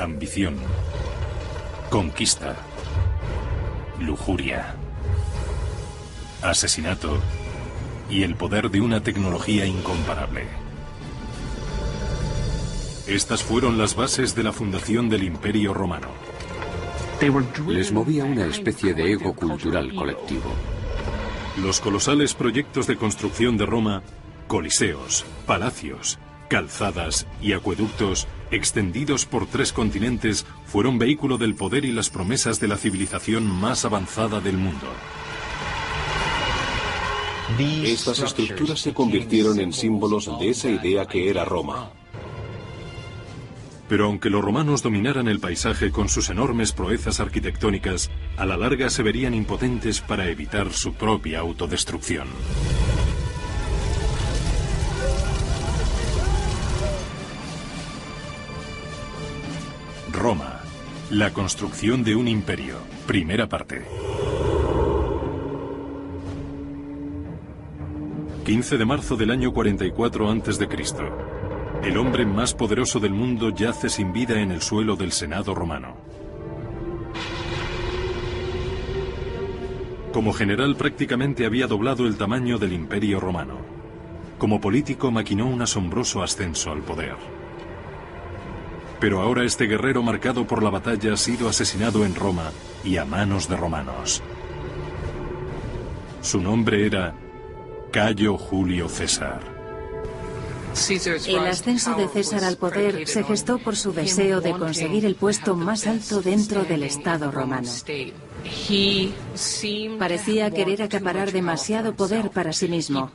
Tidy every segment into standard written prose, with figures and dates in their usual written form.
ambición, conquista, lujuria, asesinato y el poder de una tecnología incomparable. Estas fueron las bases de la fundación del Imperio Romano. Les movía una especie de ego cultural colectivo. Los colosales proyectos de construcción de Roma, coliseos, palacios, calzadas y acueductos extendidos por 3 continentes, fueron vehículo del poder y las promesas de la civilización más avanzada del mundo. Estas estructuras se convirtieron en símbolos de esa idea que era Roma. Pero aunque los romanos dominaran el paisaje con sus enormes proezas arquitectónicas, a la larga se verían impotentes para evitar su propia autodestrucción. Roma, la construcción de un imperio. Primera parte. 15 de marzo del año 44 a.C. El hombre más poderoso del mundo yace sin vida en el suelo del Senado romano. Como general prácticamente había doblado el tamaño del Imperio Romano. Como político maquinó un asombroso ascenso al poder. Pero ahora este guerrero marcado por la batalla ha sido asesinado en Roma y a manos de romanos. Su nombre era Cayo Julio César. El ascenso de César al poder se gestó por su deseo de conseguir el puesto más alto dentro del Estado romano. Parecía querer acaparar demasiado poder para sí mismo.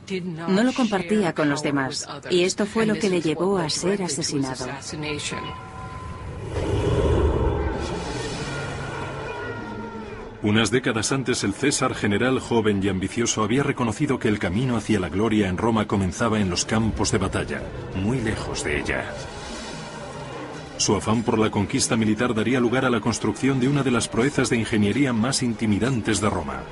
No lo compartía con los demás, y esto fue lo que le llevó a ser asesinado. Unas décadas antes, el César general joven y ambicioso había reconocido que el camino hacia la gloria en Roma comenzaba en los campos de batalla, muy lejos de ella. Su afán por la conquista militar daría lugar a la construcción de una de las proezas de ingeniería más intimidantes de Roma.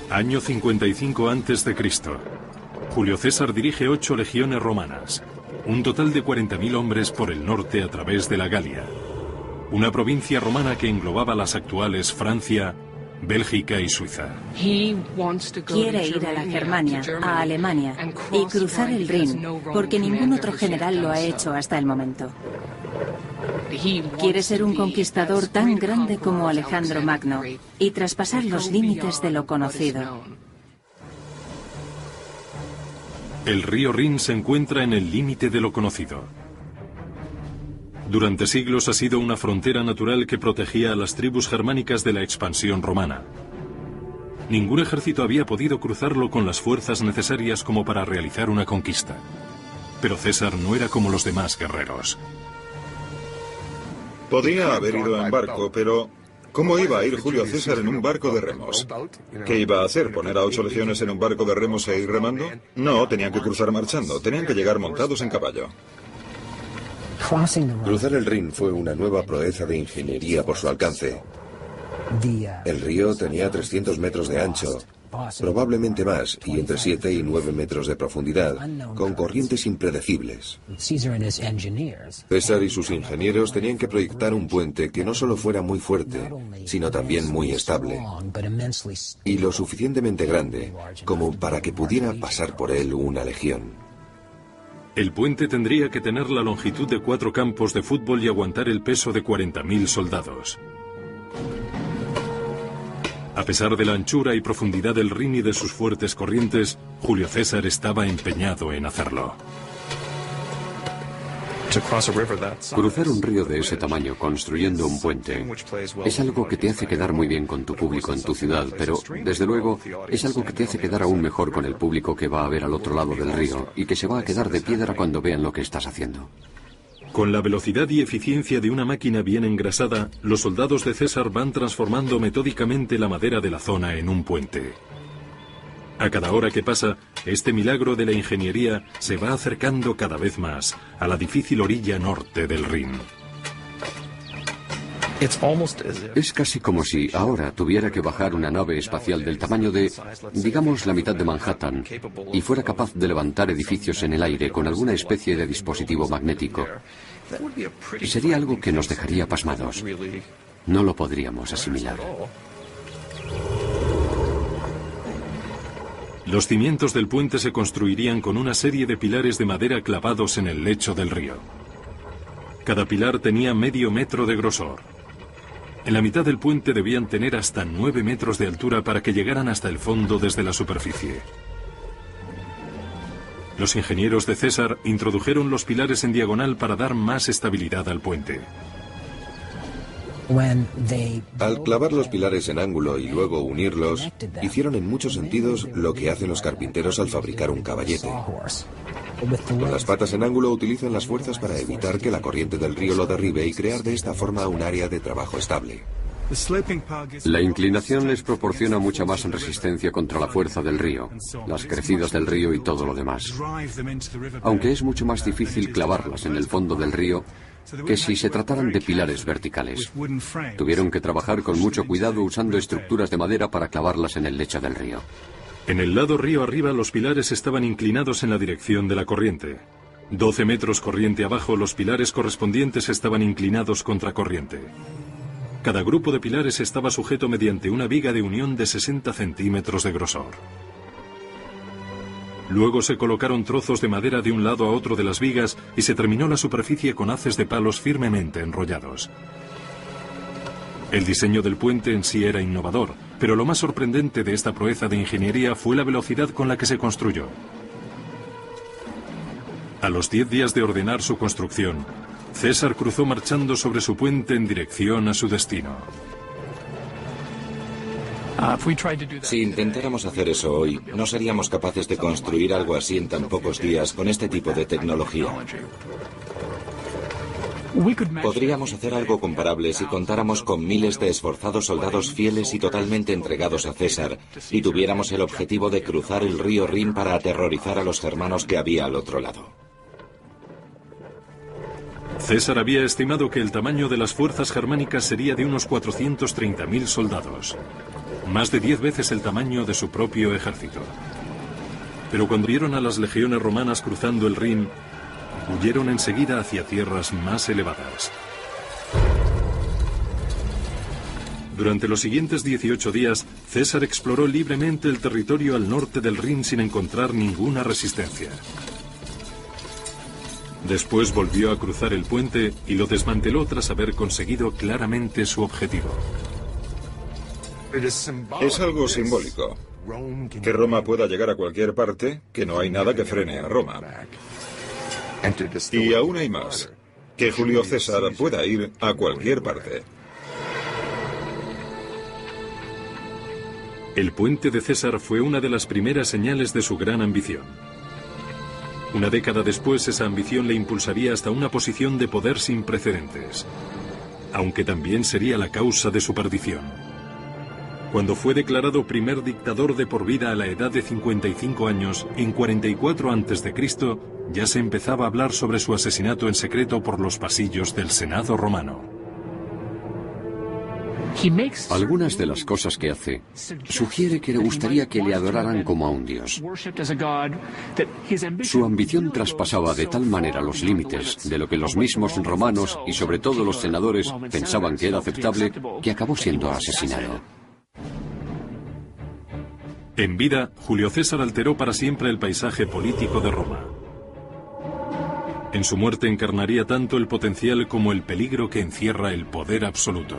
Año 55 a.C. Julio César dirige 8 legiones romanas. Un total de 40.000 hombres por el norte a través de la Galia, una provincia romana que englobaba las actuales Francia, Bélgica y Suiza. Quiere ir a la Germania, a Alemania, y cruzar el Rin, porque ningún otro general lo ha hecho hasta el momento. Quiere ser un conquistador tan grande como Alejandro Magno y traspasar los límites de lo conocido. El río Rin se encuentra en el límite de lo conocido. Durante siglos ha sido una frontera natural que protegía a las tribus germánicas de la expansión romana. Ningún ejército había podido cruzarlo con las fuerzas necesarias como para realizar una conquista. Pero César no era como los demás guerreros. Podía haber ido en barco, pero ¿cómo iba a ir Julio César en un barco de remos? ¿Qué iba a hacer? ¿Poner a 8 legiones en un barco de remos e ir remando? No, tenían que cruzar marchando, tenían que llegar montados en caballo. Cruzar el Rin fue una nueva proeza de ingeniería por su alcance. El río tenía 300 metros de ancho, probablemente más, y entre 7 y 9 metros de profundidad, con corrientes impredecibles. César y sus ingenieros tenían que proyectar un puente que no solo fuera muy fuerte, sino también muy estable, y lo suficientemente grande como para que pudiera pasar por él una legión. El puente tendría que tener la longitud de 4 campos de fútbol y aguantar el peso de 40.000 soldados. A pesar de la anchura y profundidad del Rin y de sus fuertes corrientes, Julio César estaba empeñado en hacerlo. Cruzar un río de ese tamaño construyendo un puente es algo que te hace quedar muy bien con tu público en tu ciudad, pero, desde luego, es algo que te hace quedar aún mejor con el público que va a ver al otro lado del río y que se va a quedar de piedra cuando vean lo que estás haciendo. Con la velocidad y eficiencia de una máquina bien engrasada, los soldados de César van transformando metódicamente la madera de la zona en un puente. A cada hora que pasa, este milagro de la ingeniería se va acercando cada vez más a la difícil orilla norte del Rin. Es casi como si ahora tuviera que bajar una nave espacial del tamaño de, digamos, la mitad de Manhattan y fuera capaz de levantar edificios en el aire con alguna especie de dispositivo magnético. Sería algo que nos dejaría pasmados. No lo podríamos asimilar. Los cimientos del puente se construirían con una serie de pilares de madera clavados en el lecho del río. Cada pilar tenía medio metro de grosor. En la mitad del puente debían tener hasta 9 metros de altura para que llegaran hasta el fondo desde la superficie. Los ingenieros de César introdujeron los pilares en diagonal para dar más estabilidad al puente. Al clavar los pilares en ángulo y luego unirlos, hicieron en muchos sentidos lo que hacen los carpinteros al fabricar un caballete. Con las patas en ángulo utilizan las fuerzas para evitar que la corriente del río lo derribe y crear de esta forma un área de trabajo estable. La inclinación les proporciona mucha más resistencia contra la fuerza del río, las crecidas del río y todo lo demás. Aunque es mucho más difícil clavarlas en el fondo del río que si se trataran de pilares verticales. Tuvieron que trabajar con mucho cuidado usando estructuras de madera para clavarlas en el lecho del río. En el lado río arriba los pilares estaban inclinados en la dirección de la corriente. 12 metros corriente abajo los pilares correspondientes estaban inclinados contra corriente. Cada grupo de pilares estaba sujeto mediante una viga de unión de 60 centímetros de grosor. Luego se colocaron trozos de madera de un lado a otro de las vigas y se terminó la superficie con haces de palos firmemente enrollados. El diseño del puente en sí era innovador, pero lo más sorprendente de esta proeza de ingeniería fue la velocidad con la que se construyó. A los 10 días de ordenar su construcción, César cruzó marchando sobre su puente en dirección a su destino. Si intentáramos hacer eso hoy, no seríamos capaces de construir algo así en tan pocos días con este tipo de tecnología. Podríamos hacer algo comparable si contáramos con miles de esforzados soldados fieles y totalmente entregados a César y tuviéramos el objetivo de cruzar el río Rin para aterrorizar a los germanos que había al otro lado. César había estimado que el tamaño de las fuerzas germánicas sería de unos 430.000 soldados, más de 10 veces el tamaño de su propio ejército. Pero cuando vieron a las legiones romanas cruzando el Rin, huyeron enseguida hacia tierras más elevadas. Durante los siguientes 18 días, César exploró libremente el territorio al norte del Rin sin encontrar ninguna resistencia. Después volvió a cruzar el puente y lo desmanteló tras haber conseguido claramente su objetivo. Es algo simbólico. Que Roma pueda llegar a cualquier parte, que no hay nada que frene a Roma. Y aún hay más. Que Julio César pueda ir a cualquier parte. El puente de César fue una de las primeras señales de su gran ambición. Una década después, esa ambición le impulsaría hasta una posición de poder sin precedentes, aunque también sería la causa de su perdición. Cuando fue declarado primer dictador de por vida a la edad de 55 años, en 44 a.C., ya se empezaba a hablar sobre su asesinato en secreto por los pasillos del Senado romano. Algunas de las cosas que hace sugiere que le gustaría que le adoraran como a un dios. Su ambición traspasaba de tal manera los límites de lo que los mismos romanos y sobre todo los senadores pensaban que era aceptable, que acabó siendo asesinado. En vida, Julio César alteró para siempre el paisaje político de Roma. En su muerte encarnaría tanto el potencial como el peligro que encierra el poder absoluto.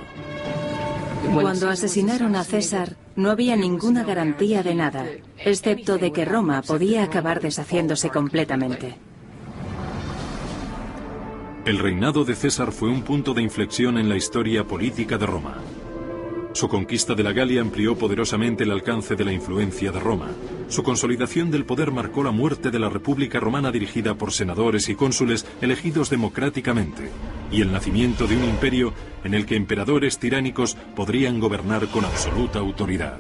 Cuando asesinaron a César, no había ninguna garantía de nada, excepto de que Roma podía acabar deshaciéndose completamente. El reinado de César fue un punto de inflexión en la historia política de Roma. Su conquista de la Galia amplió poderosamente el alcance de la influencia de Roma. Su consolidación del poder marcó la muerte de la República Romana dirigida por senadores y cónsules elegidos democráticamente, y el nacimiento de un imperio en el que emperadores tiránicos podrían gobernar con absoluta autoridad.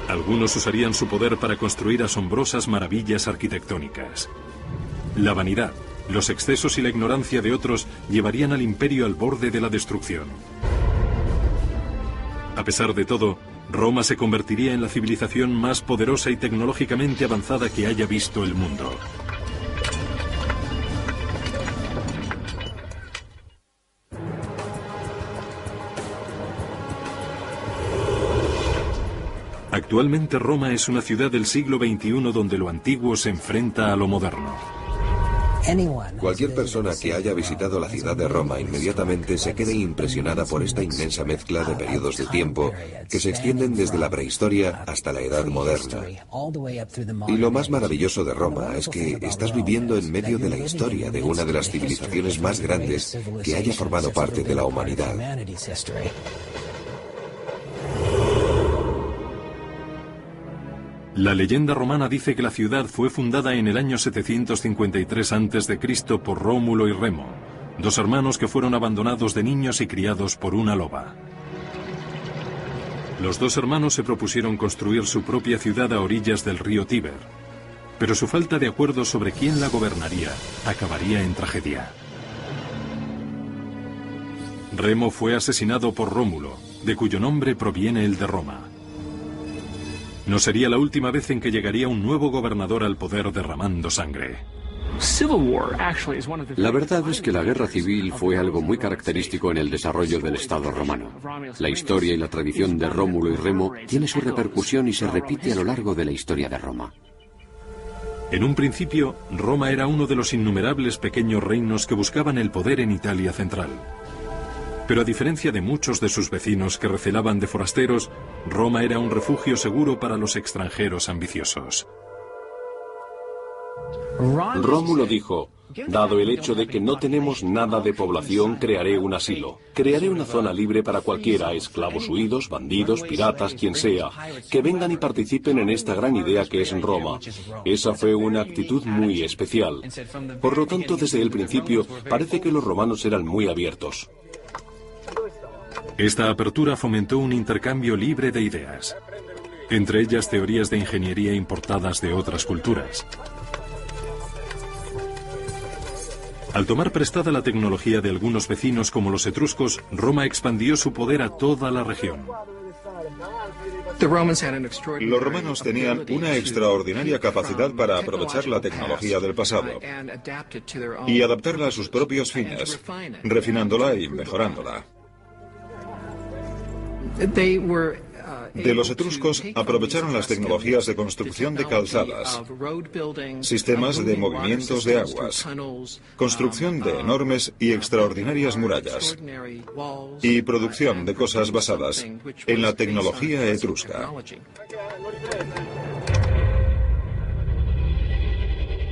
Algunos usarían su poder para construir asombrosas maravillas arquitectónicas. La vanidad, Los excesos y la ignorancia de otros llevarían al imperio al borde de la destrucción. A pesar de todo, Roma se convertiría en la civilización más poderosa y tecnológicamente avanzada que haya visto el mundo. Actualmente Roma es una ciudad del siglo XXI donde lo antiguo se enfrenta a lo moderno. Cualquier persona que haya visitado la ciudad de Roma inmediatamente se quede impresionada por esta inmensa mezcla de periodos de tiempo que se extienden desde la prehistoria hasta la edad moderna. Y lo más maravilloso de Roma es que estás viviendo en medio de la historia de una de las civilizaciones más grandes que haya formado parte de la humanidad. La leyenda romana dice que la ciudad fue fundada en el año 753 a.C. por Rómulo y Remo, dos hermanos que fueron abandonados de niños y criados por una loba. Los dos hermanos se propusieron construir su propia ciudad a orillas del río Tíber, pero su falta de acuerdo sobre quién la gobernaría acabaría en tragedia. Remo fue asesinado por Rómulo, de cuyo nombre proviene el de Roma. No sería la última vez en que llegaría un nuevo gobernador al poder derramando sangre. La verdad es que la guerra civil fue algo muy característico en el desarrollo del Estado romano. La historia y la tradición de Rómulo y Remo tiene su repercusión y se repite a lo largo de la historia de Roma. En un principio, Roma era uno de los innumerables pequeños reinos que buscaban el poder en Italia central. Pero a diferencia de muchos de sus vecinos que recelaban de forasteros, Roma era un refugio seguro para los extranjeros ambiciosos. Rómulo dijo: dado el hecho de que no tenemos nada de población, crearé un asilo. Crearé una zona libre para cualquiera, esclavos huidos, bandidos, piratas, quien sea, que vengan y participen en esta gran idea que es Roma. Esa fue una actitud muy especial. Por lo tanto, desde el principio, parece que los romanos eran muy abiertos. Esta apertura fomentó un intercambio libre de ideas, entre ellas teorías de ingeniería importadas de otras culturas. Al tomar prestada la tecnología de algunos vecinos como los etruscos, Roma expandió su poder a toda la región. Los romanos tenían una extraordinaria capacidad para aprovechar la tecnología del pasado y adaptarla a sus propios fines, refinándola y mejorándola. De los etruscos aprovecharon las tecnologías de construcción de calzadas, sistemas de movimientos de aguas, construcción de enormes y extraordinarias murallas y producción de cosas basadas en la tecnología etrusca.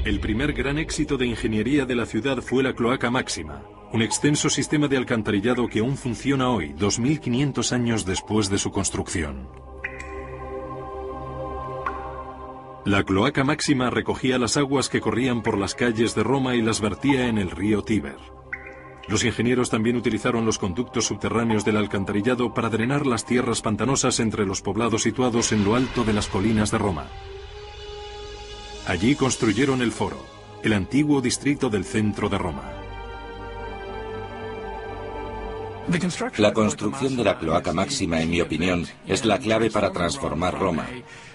El primer gran éxito de ingeniería de la ciudad fue la Cloaca Máxima, un extenso sistema de alcantarillado que aún funciona hoy, 2500 años después de su construcción. La Cloaca Máxima recogía las aguas que corrían por las calles de Roma y las vertía en el río Tíber. Los ingenieros también utilizaron los conductos subterráneos del alcantarillado para drenar las tierras pantanosas entre los poblados situados en lo alto de las colinas de Roma. Allí construyeron el Foro, el antiguo distrito del centro de Roma. La construcción de la Cloaca Máxima, en mi opinión, es la clave para transformar Roma,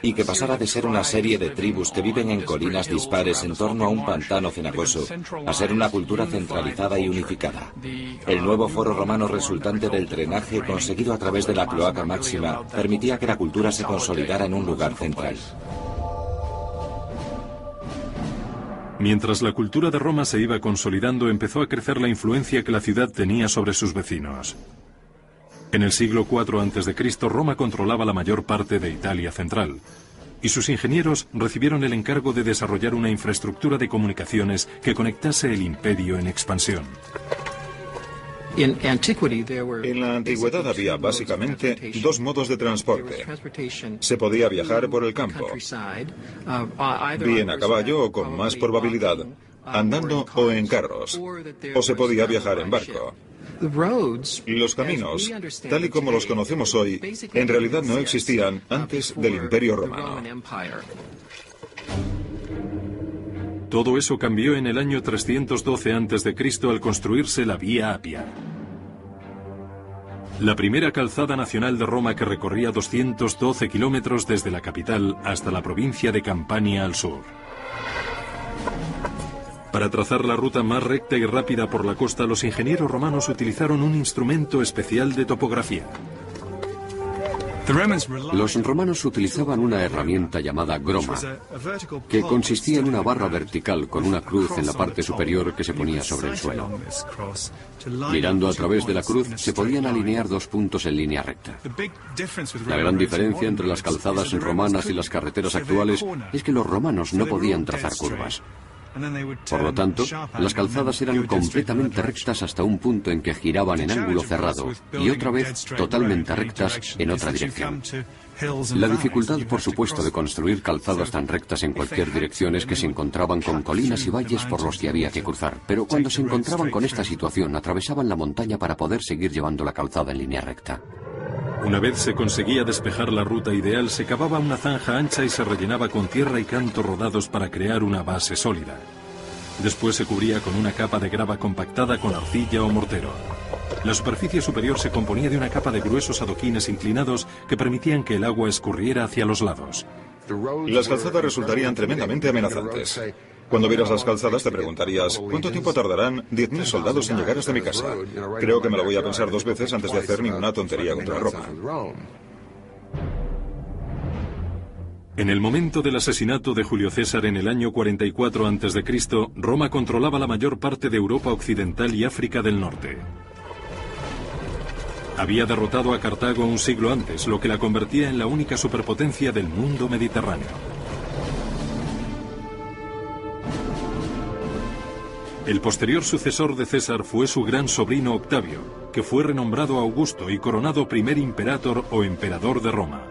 y que pasara de ser una serie de tribus que viven en colinas dispares en torno a un pantano cenagoso, a ser una cultura centralizada y unificada. El nuevo foro romano resultante del drenaje conseguido a través de la Cloaca Máxima permitía que la cultura se consolidara en un lugar central. Mientras la cultura de Roma se iba consolidando, empezó a crecer la influencia que la ciudad tenía sobre sus vecinos. En el siglo IV a.C., Roma controlaba la mayor parte de Italia central, y sus ingenieros recibieron el encargo de desarrollar una infraestructura de comunicaciones que conectase el imperio en expansión. En la antigüedad había básicamente dos modos de transporte. Se podía viajar por el campo, bien a caballo o con más probabilidad, andando o en carros, o se podía viajar en barco. Los caminos, tal y como los conocemos hoy, en realidad no existían antes del Imperio Romano. Todo eso cambió en el año 312 a.C. al construirse la Vía Apia. La primera calzada nacional de Roma que recorría 212 kilómetros desde la capital hasta la provincia de Campania al sur. Para trazar la ruta más recta y rápida por la costa, los ingenieros romanos utilizaron un instrumento especial de topografía. Los romanos utilizaban una herramienta llamada groma, que consistía en una barra vertical con una cruz en la parte superior que se ponía sobre el suelo. Mirando a través de la cruz se podían alinear dos puntos en línea recta. La gran diferencia entre las calzadas romanas y las carreteras actuales es que los romanos no podían trazar curvas. Por lo tanto, las calzadas eran completamente rectas hasta un punto en que giraban en ángulo cerrado y otra vez totalmente rectas en otra dirección. La dificultad, por supuesto, de construir calzadas tan rectas en cualquier dirección es que se encontraban con colinas y valles por los que había que cruzar, pero cuando se encontraban con esta situación, atravesaban la montaña para poder seguir llevando la calzada en línea recta. Una vez se conseguía despejar la ruta ideal, se cavaba una zanja ancha y se rellenaba con tierra y cantos rodados para crear una base sólida. Después se cubría con una capa de grava compactada con arcilla o mortero. La superficie superior se componía de una capa de gruesos adoquines inclinados que permitían que el agua escurriera hacia los lados. Las calzadas resultarían tremendamente amenazantes. Cuando vieras las calzadas te preguntarías, ¿cuánto tiempo tardarán 10.000 soldados en llegar hasta mi casa? Creo que me lo voy a pensar dos veces antes de hacer ninguna tontería contra Roma. En el momento del asesinato de Julio César en el año 44 a.C., Roma controlaba la mayor parte de Europa occidental y África del norte. Había derrotado a Cartago un siglo antes, lo que la convertía en la única superpotencia del mundo mediterráneo. El posterior sucesor de César fue su gran sobrino Octavio, que fue renombrado Augusto y coronado primer imperator o emperador de Roma.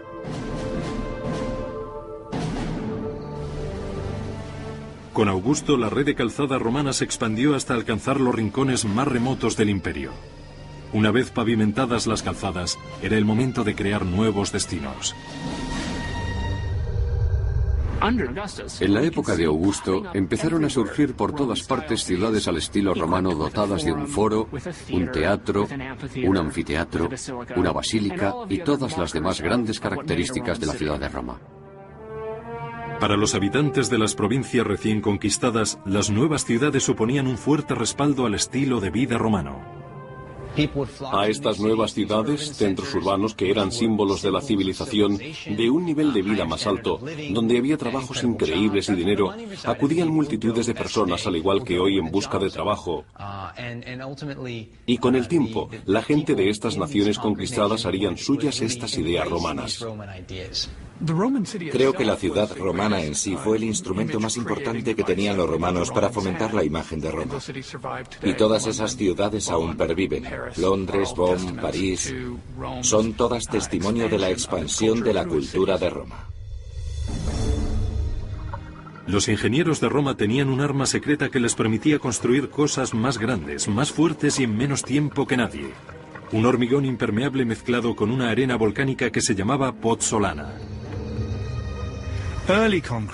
Con Augusto, la red de calzada romana se expandió hasta alcanzar los rincones más remotos del imperio. Una vez pavimentadas las calzadas, era el momento de crear nuevos destinos. En la época de Augusto empezaron a surgir por todas partes ciudades al estilo romano dotadas de un foro, un teatro, un anfiteatro, una basílica y todas las demás grandes características de la ciudad de Roma. Para los habitantes de las provincias recién conquistadas, las nuevas ciudades suponían un fuerte respaldo al estilo de vida romano. A estas nuevas ciudades, centros urbanos que eran símbolos de la civilización, de un nivel de vida más alto, donde había trabajos increíbles y dinero, acudían multitudes de personas al igual que hoy en busca de trabajo. Y con el tiempo, la gente de estas naciones conquistadas harían suyas estas ideas romanas. Creo que la ciudad romana en sí fue el instrumento más importante que tenían los romanos para fomentar la imagen de Roma. Y todas esas ciudades aún perviven. Londres, Bonn, París, son todas testimonio de la expansión de la cultura de Roma. Los ingenieros de Roma tenían un arma secreta que les permitía construir cosas más grandes, más fuertes y en menos tiempo que nadie. Un hormigón impermeable mezclado con una arena volcánica que se llamaba pozzolana.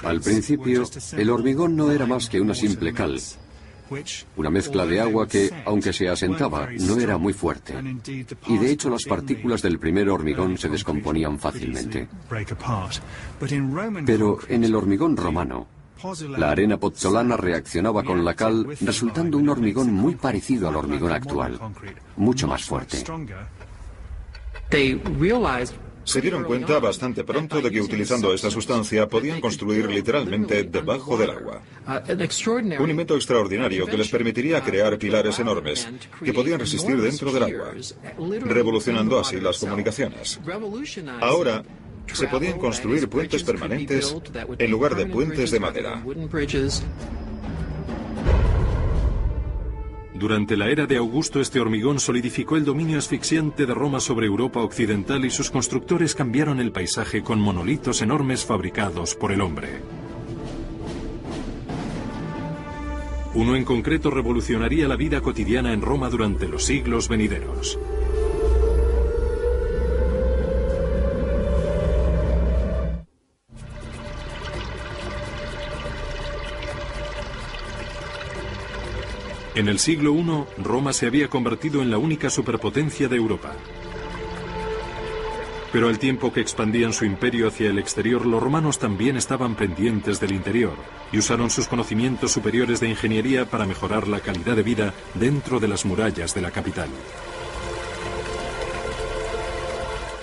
Al principio, el hormigón no era más que una simple cal, una mezcla de agua que, aunque se asentaba, no era muy fuerte. Y de hecho las partículas del primer hormigón se descomponían fácilmente. Pero en el hormigón romano, la arena pozzolana reaccionaba con la cal, resultando un hormigón muy parecido al hormigón actual, mucho más fuerte. Se dieron cuenta bastante pronto de que utilizando esta sustancia podían construir literalmente debajo del agua. Un invento extraordinario que les permitiría crear pilares enormes que podían resistir dentro del agua, revolucionando así las comunicaciones. Ahora, se podían construir puentes permanentes en lugar de puentes de madera. Durante la era de Augusto, este hormigón solidificó el dominio asfixiante de Roma sobre Europa occidental y sus constructores cambiaron el paisaje con monolitos enormes fabricados por el hombre. Uno en concreto revolucionaría la vida cotidiana en Roma durante los siglos venideros. En el siglo I, Roma se había convertido en la única superpotencia de Europa. Pero al tiempo que expandían su imperio hacia el exterior, los romanos también estaban pendientes del interior y usaron sus conocimientos superiores de ingeniería para mejorar la calidad de vida dentro de las murallas de la capital.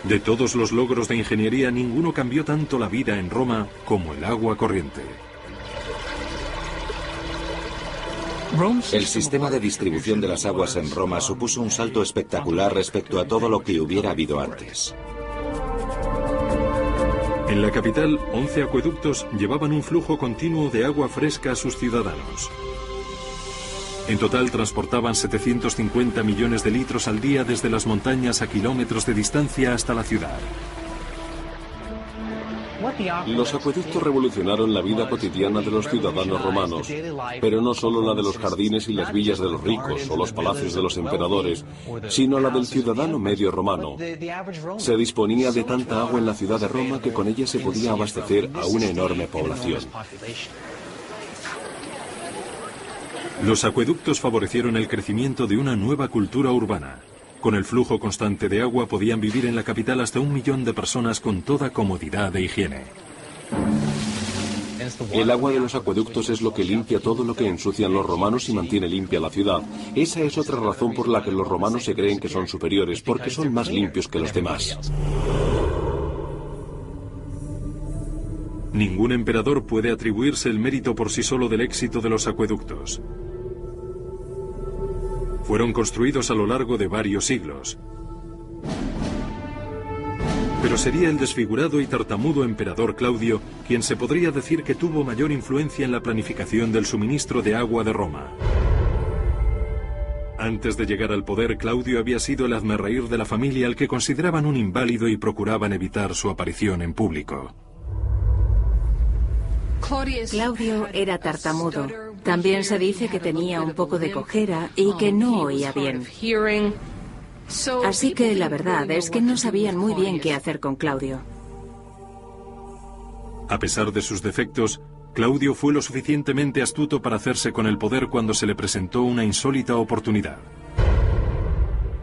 De todos los logros de ingeniería, ninguno cambió tanto la vida en Roma como el agua corriente. El sistema de distribución de las aguas en Roma supuso un salto espectacular respecto a todo lo que hubiera habido antes. En la capital, 11 acueductos llevaban un flujo continuo de agua fresca a sus ciudadanos. En total transportaban 750 millones de litros al día desde las montañas a kilómetros de distancia hasta la ciudad. Los acueductos revolucionaron la vida cotidiana de los ciudadanos romanos, pero no solo la de los jardines y las villas de los ricos o los palacios de los emperadores, sino la del ciudadano medio romano. Se disponía de tanta agua en la ciudad de Roma que con ella se podía abastecer a una enorme población. Los acueductos favorecieron el crecimiento de una nueva cultura urbana. Con el flujo constante de agua podían vivir en la capital hasta 1 millón de personas con toda comodidad e higiene. El agua de los acueductos es lo que limpia todo lo que ensucian los romanos y mantiene limpia la ciudad. Esa es otra razón por la que los romanos se creen que son superiores, porque son más limpios que los demás. Ningún emperador puede atribuirse el mérito por sí solo del éxito de los acueductos. Fueron construidos a lo largo de varios siglos. Pero sería el desfigurado y tartamudo emperador Claudio quien se podría decir que tuvo mayor influencia en la planificación del suministro de agua de Roma. Antes de llegar al poder, Claudio había sido el hazmerreír de la familia al que consideraban un inválido y procuraban evitar su aparición en público. Claudio era tartamudo. También se dice que tenía un poco de cojera y que no oía bien. Así que la verdad es que no sabían muy bien qué hacer con Claudio. A pesar de sus defectos, Claudio fue lo suficientemente astuto para hacerse con el poder cuando se le presentó una insólita oportunidad.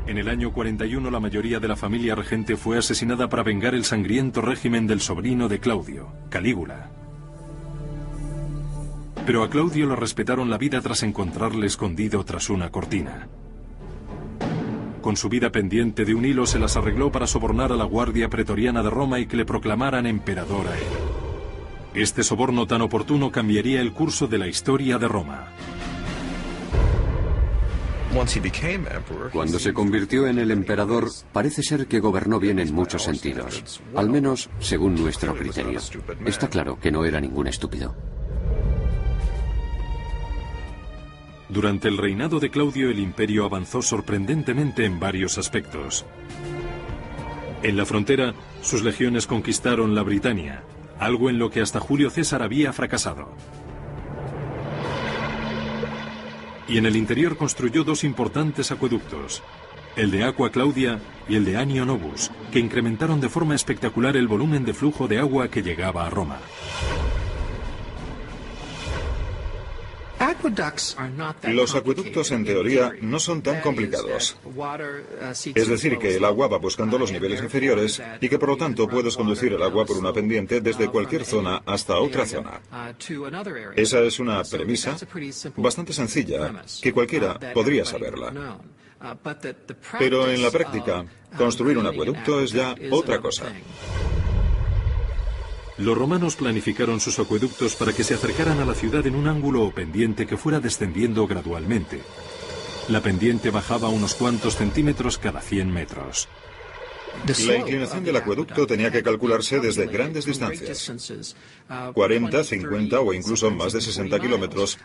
En el año 41 la mayoría de la familia regente fue asesinada para vengar el sangriento régimen del sobrino de Claudio, Calígula. Pero a Claudio le respetaron la vida tras encontrarle escondido tras una cortina. Con su vida pendiente de un hilo se las arregló para sobornar a la guardia pretoriana de Roma y que le proclamaran emperador a él. Este soborno tan oportuno cambiaría el curso de la historia de Roma. Cuando se convirtió en el emperador, parece ser que gobernó bien en muchos sentidos, al menos según nuestro criterio. Está claro que no era ningún estúpido. Durante el reinado de Claudio, el imperio avanzó sorprendentemente en varios aspectos. En la frontera, sus legiones conquistaron la Britania, algo en lo que hasta Julio César había fracasado. Y en el interior construyó 2 importantes acueductos, el de Aqua Claudia y el de Anio Novus, que incrementaron de forma espectacular el volumen de flujo de agua que llegaba a Roma. Los acueductos, en teoría, no son tan complicados. Es decir, que el agua va buscando los niveles inferiores y que, por lo tanto, puedes conducir el agua por una pendiente desde cualquier zona hasta otra zona. Esa es una premisa bastante sencilla, que cualquiera podría saberla. Pero en la práctica, construir un acueducto es ya otra cosa. Los romanos planificaron sus acueductos para que se acercaran a la ciudad en un ángulo o pendiente que fuera descendiendo gradualmente. La pendiente bajaba unos cuantos centímetros cada 100 metros. La inclinación del acueducto tenía que calcularse desde grandes distancias, 40, 50 o incluso más de 60 kilómetros,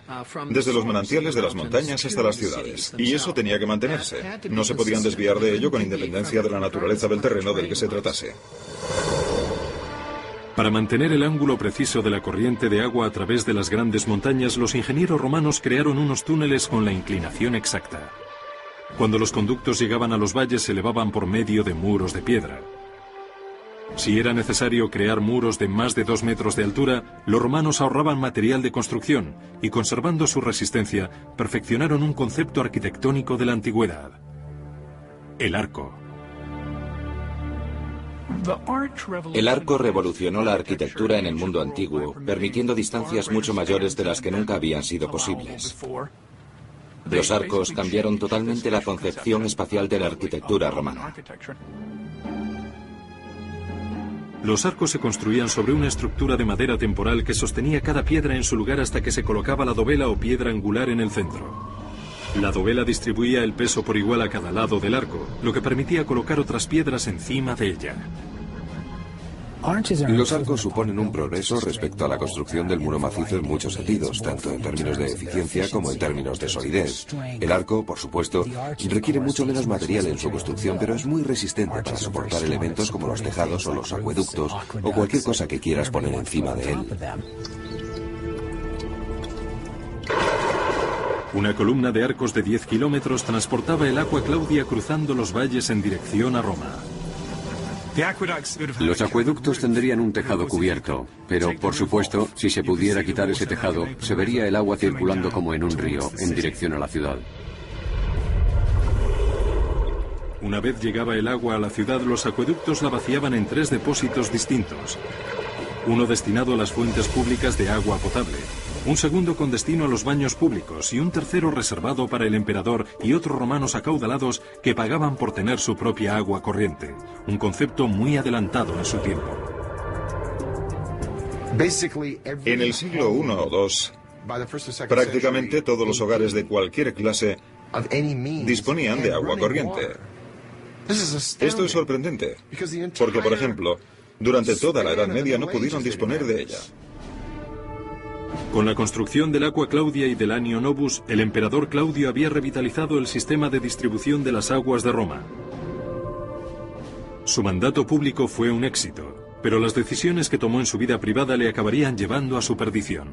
desde los manantiales de las montañas hasta las ciudades. Y eso tenía que mantenerse. No se podían desviar de ello con independencia de la naturaleza del terreno del que se tratase. Para mantener el ángulo preciso de la corriente de agua a través de las grandes montañas, los ingenieros romanos crearon unos túneles con la inclinación exacta. Cuando los conductos llegaban a los valles, se elevaban por medio de muros de piedra. Si era necesario crear muros de más de 2 metros de altura, los romanos ahorraban material de construcción y, conservando su resistencia, perfeccionaron un concepto arquitectónico de la antigüedad: el arco. El arco revolucionó la arquitectura en el mundo antiguo, permitiendo distancias mucho mayores de las que nunca habían sido posibles. Los arcos cambiaron totalmente la concepción espacial de la arquitectura romana. Los arcos se construían sobre una estructura de madera temporal que sostenía cada piedra en su lugar hasta que se colocaba la dovela o piedra angular en el centro. La dovela distribuía el peso por igual a cada lado del arco, lo que permitía colocar otras piedras encima de ella. Los arcos suponen un progreso respecto a la construcción del muro macizo en muchos sentidos, tanto en términos de eficiencia como en términos de solidez. El arco, por supuesto, requiere mucho menos material en su construcción, pero es muy resistente para soportar elementos como los tejados o los acueductos o cualquier cosa que quieras poner encima de él. Una columna de arcos de 10 kilómetros transportaba el Aqua Claudia cruzando los valles en dirección a Roma. Los acueductos tendrían un tejado cubierto, pero, por supuesto, si se pudiera quitar ese tejado, se vería el agua circulando como en un río, en dirección a la ciudad. Una vez llegaba el agua a la ciudad, los acueductos la vaciaban en 3 depósitos distintos. Uno destinado a las fuentes públicas de agua potable, un segundo con destino a los baños públicos y un tercero reservado para el emperador y otros romanos acaudalados que pagaban por tener su propia agua corriente, un concepto muy adelantado en su tiempo. En el siglo I o II, prácticamente todos los hogares de cualquier clase disponían de agua corriente. Esto es sorprendente, porque, por ejemplo, durante toda la Edad Media no pudieron disponer de ella. Con la construcción del Aqua Claudia y del Anio Novus, el emperador Claudio había revitalizado el sistema de distribución de las aguas de Roma. Su mandato público fue un éxito, pero las decisiones que tomó en su vida privada le acabarían llevando a su perdición.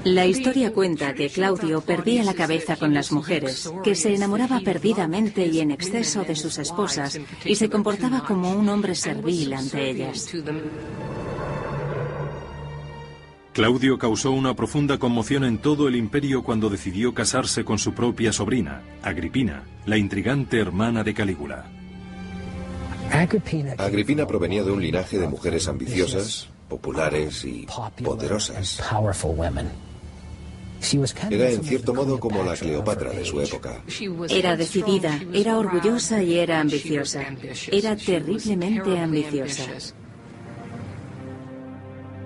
La historia cuenta que Claudio perdía la cabeza con las mujeres, que se enamoraba perdidamente y en exceso de sus esposas y se comportaba como un hombre servil ante ellas. Claudio causó una profunda conmoción en todo el imperio cuando decidió casarse con su propia sobrina, Agripina, la intrigante hermana de Calígula. Agripina provenía de un linaje de mujeres ambiciosas, populares y poderosas. Era en cierto modo como la Cleopatra de su época. Era decidida, era orgullosa y era ambiciosa. Era terriblemente ambiciosa.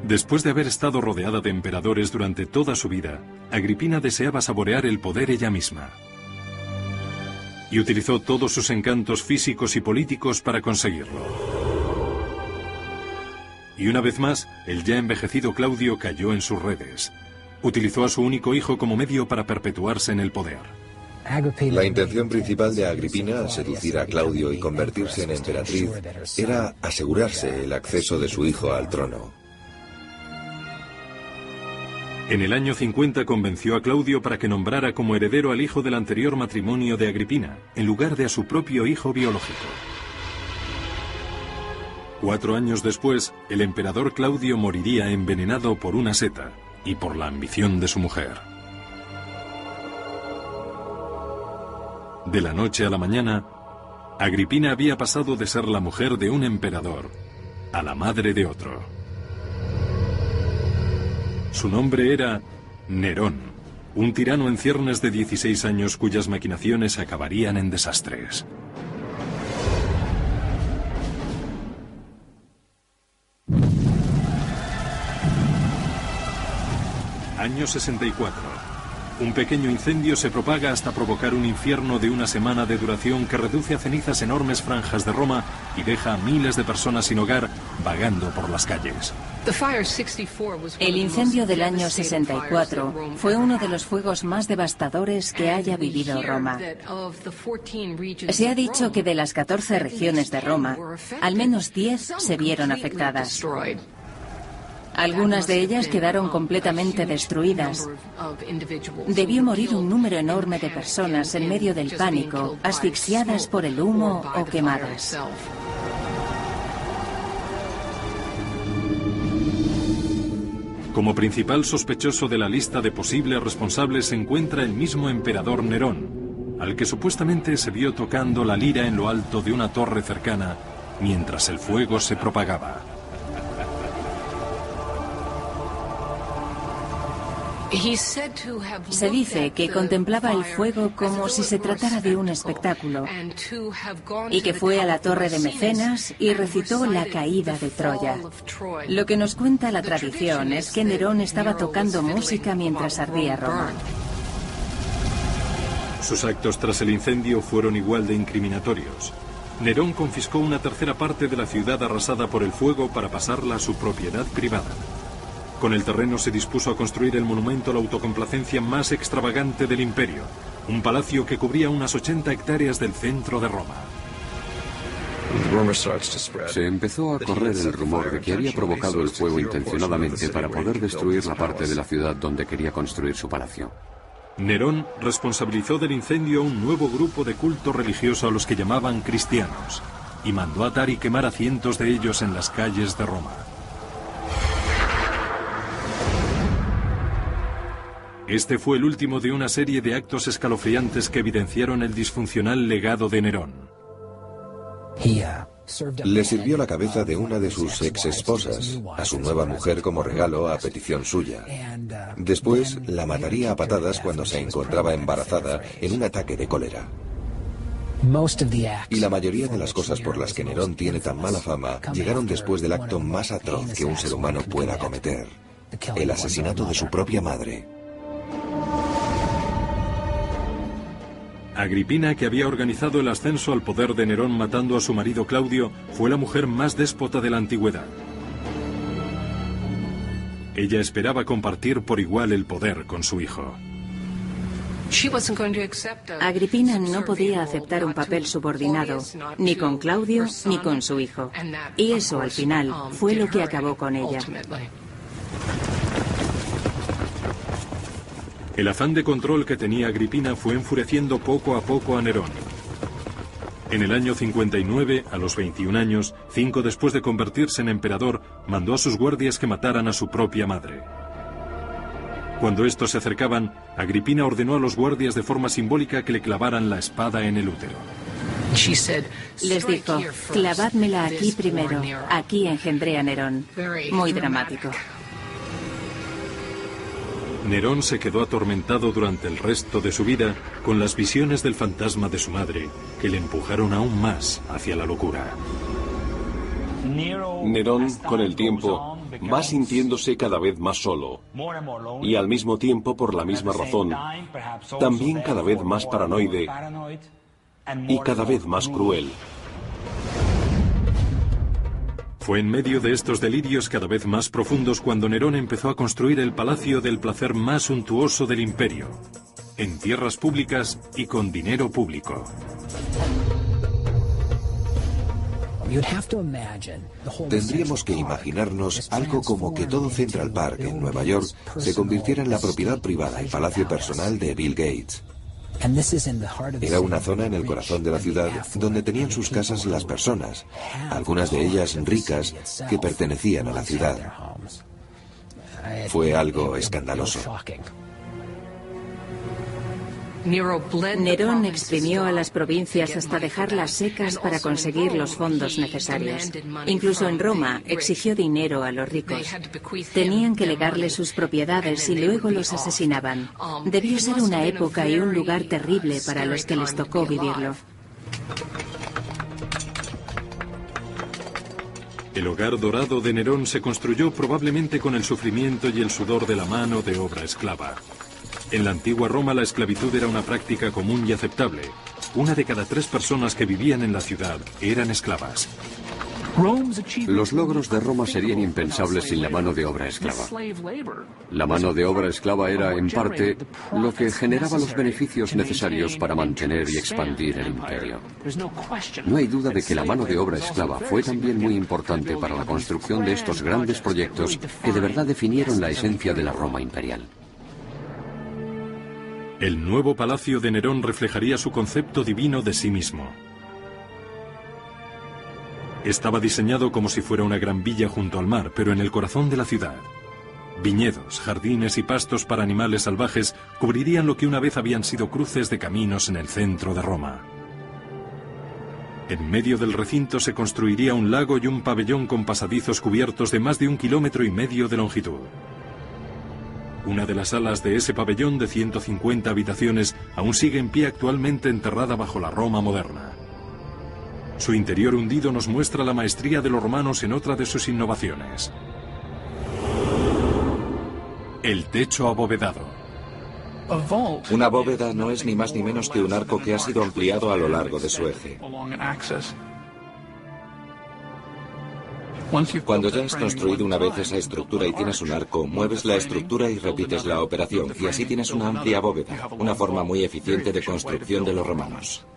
Después de haber estado rodeada de emperadores durante toda su vida, Agripina deseaba saborear el poder ella misma. Y utilizó todos sus encantos físicos y políticos para conseguirlo. Y una vez más, el ya envejecido Claudio cayó en sus redes. Utilizó a su único hijo como medio para perpetuarse en el poder. La intención principal de Agripina al seducir a Claudio y convertirse en emperatriz era asegurarse el acceso de su hijo al trono. En el año 50 convenció a Claudio para que nombrara como heredero al hijo del anterior matrimonio de Agripina, en lugar de a su propio hijo biológico. 4 años después, el emperador Claudio moriría envenenado por una seta y por la ambición de su mujer. De la noche a la mañana, Agripina había pasado de ser la mujer de un emperador a la madre de otro. Su nombre era Nerón, un tirano en ciernes de 16 años cuyas maquinaciones acabarían en desastres. Año 64. Un pequeño incendio se propaga hasta provocar un infierno de una semana de duración que reduce a cenizas enormes franjas de Roma y deja a miles de personas sin hogar vagando por las calles. El incendio del año 64 fue uno de los fuegos más devastadores que haya vivido Roma. Se ha dicho que de las 14 regiones de Roma, al menos 10 se vieron afectadas. Algunas de ellas quedaron completamente destruidas. Debió morir un número enorme de personas en medio del pánico, asfixiadas por el humo o quemadas. Como principal sospechoso de la lista de posibles responsables se encuentra el mismo emperador Nerón, al que supuestamente se vio tocando la lira en lo alto de una torre cercana mientras el fuego se propagaba. Se dice que contemplaba el fuego como si se tratara de un espectáculo y que fue a la torre de Mecenas y recitó la caída de Troya. Lo que nos cuenta la tradición es que Nerón estaba tocando música mientras ardía Roma. Sus actos tras el incendio fueron igual de incriminatorios. Nerón confiscó una tercera parte de la ciudad arrasada por el fuego para pasarla a su propiedad privada. Con el terreno se dispuso a construir el monumento a la autocomplacencia más extravagante del imperio, un palacio que cubría unas 80 hectáreas del centro de Roma. Se empezó a correr el rumor de que había provocado el fuego intencionadamente para poder destruir la parte de la ciudad donde quería construir su palacio. Nerón responsabilizó del incendio a un nuevo grupo de culto religioso a los que llamaban cristianos, y mandó atar y quemar a cientos de ellos en las calles de Roma. Este fue el último de una serie de actos escalofriantes que evidenciaron el disfuncional legado de Nerón. Le sirvió la cabeza de una de sus ex-esposas a su nueva mujer como regalo a petición suya. Después la mataría a patadas cuando se encontraba embarazada en un ataque de cólera. Y la mayoría de las cosas por las que Nerón tiene tan mala fama llegaron después del acto más atroz que un ser humano pueda cometer: el asesinato de su propia madre. Agripina, que había organizado el ascenso al poder de Nerón matando a su marido Claudio, fue la mujer más déspota de la antigüedad. Ella esperaba compartir por igual el poder con su hijo. Agripina no podía aceptar un papel subordinado, ni con Claudio ni con su hijo. Y eso, al final, fue lo que acabó con ella. El afán de control que tenía Agripina fue enfureciendo poco a poco a Nerón. En el año 59, a los 21 años, 5 después de convertirse en emperador, mandó a sus guardias que mataran a su propia madre. Cuando estos se acercaban, Agripina ordenó a los guardias de forma simbólica que le clavaran la espada en el útero. Les dijo: clavádmela aquí primero, aquí engendré a Nerón. Muy dramático. Nerón se quedó atormentado durante el resto de su vida con las visiones del fantasma de su madre, que le empujaron aún más hacia la locura. Nerón, con el tiempo, va sintiéndose cada vez más solo, y al mismo tiempo, por la misma razón, también cada vez más paranoide y cada vez más cruel. Fue en medio de estos delirios cada vez más profundos cuando Nerón empezó a construir el palacio del placer más suntuoso del imperio, en tierras públicas y con dinero público. Tendríamos que imaginarnos algo como que todo Central Park en Nueva York se convirtiera en la propiedad privada y palacio personal de Bill Gates. Era una zona en el corazón de la ciudad donde tenían sus casas las personas, algunas de ellas ricas, que pertenecían a la ciudad. Fue algo escandaloso. Nerón exprimió a las provincias hasta dejarlas secas para conseguir los fondos necesarios. Incluso en Roma exigió dinero a los ricos. Tenían que legarle sus propiedades y luego los asesinaban. Debió ser una época y un lugar terrible para los que les tocó vivirlo. El hogar dorado de Nerón se construyó probablemente con el sufrimiento y el sudor de la mano de obra esclava. En la antigua Roma la esclavitud era una práctica común y aceptable. 1 de cada 3 personas que vivían en la ciudad eran esclavas. Los logros de Roma serían impensables sin la mano de obra esclava. La mano de obra esclava era, en parte, lo que generaba los beneficios necesarios para mantener y expandir el imperio. No hay duda de que la mano de obra esclava fue también muy importante para la construcción de estos grandes proyectos que de verdad definieron la esencia de la Roma imperial. El nuevo palacio de Nerón reflejaría su concepto divino de sí mismo. Estaba diseñado como si fuera una gran villa junto al mar, pero en el corazón de la ciudad. Viñedos, jardines y pastos para animales salvajes cubrirían lo que una vez habían sido cruces de caminos en el centro de Roma. En medio del recinto se construiría un lago y un pabellón con pasadizos cubiertos de más de 1,5 kilómetros de longitud. Una de las alas de ese pabellón de 150 habitaciones aún sigue en pie actualmente enterrada bajo la Roma moderna. Su interior hundido nos muestra la maestría de los romanos en otra de sus innovaciones. El techo abovedado. Una bóveda no es ni más ni menos que un arco que ha sido ampliado a lo largo de su eje. Cuando ya has construido una vez esa estructura y tienes un arco, mueves la estructura y repites la operación, y así tienes una amplia bóveda, una forma muy eficiente de construcción de los romanos.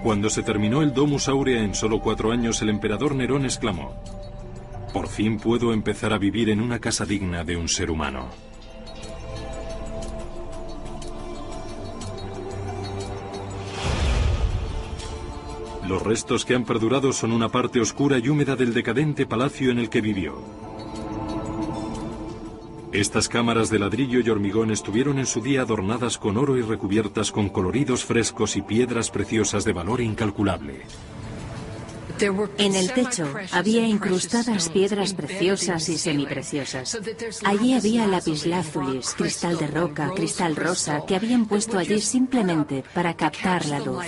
Cuando se terminó el Domus Aurea en solo 4 años, el emperador Nerón exclamó: «Por fin puedo empezar a vivir en una casa digna de un ser humano». Los restos que han perdurado son una parte oscura y húmeda del decadente palacio en el que vivió. Estas cámaras de ladrillo y hormigón estuvieron en su día adornadas con oro y recubiertas con coloridos frescos y piedras preciosas de valor incalculable. En el techo había incrustadas piedras preciosas y semipreciosas. Allí había lapislázulis, cristal de roca, cristal rosa, que habían puesto allí simplemente para captar la luz.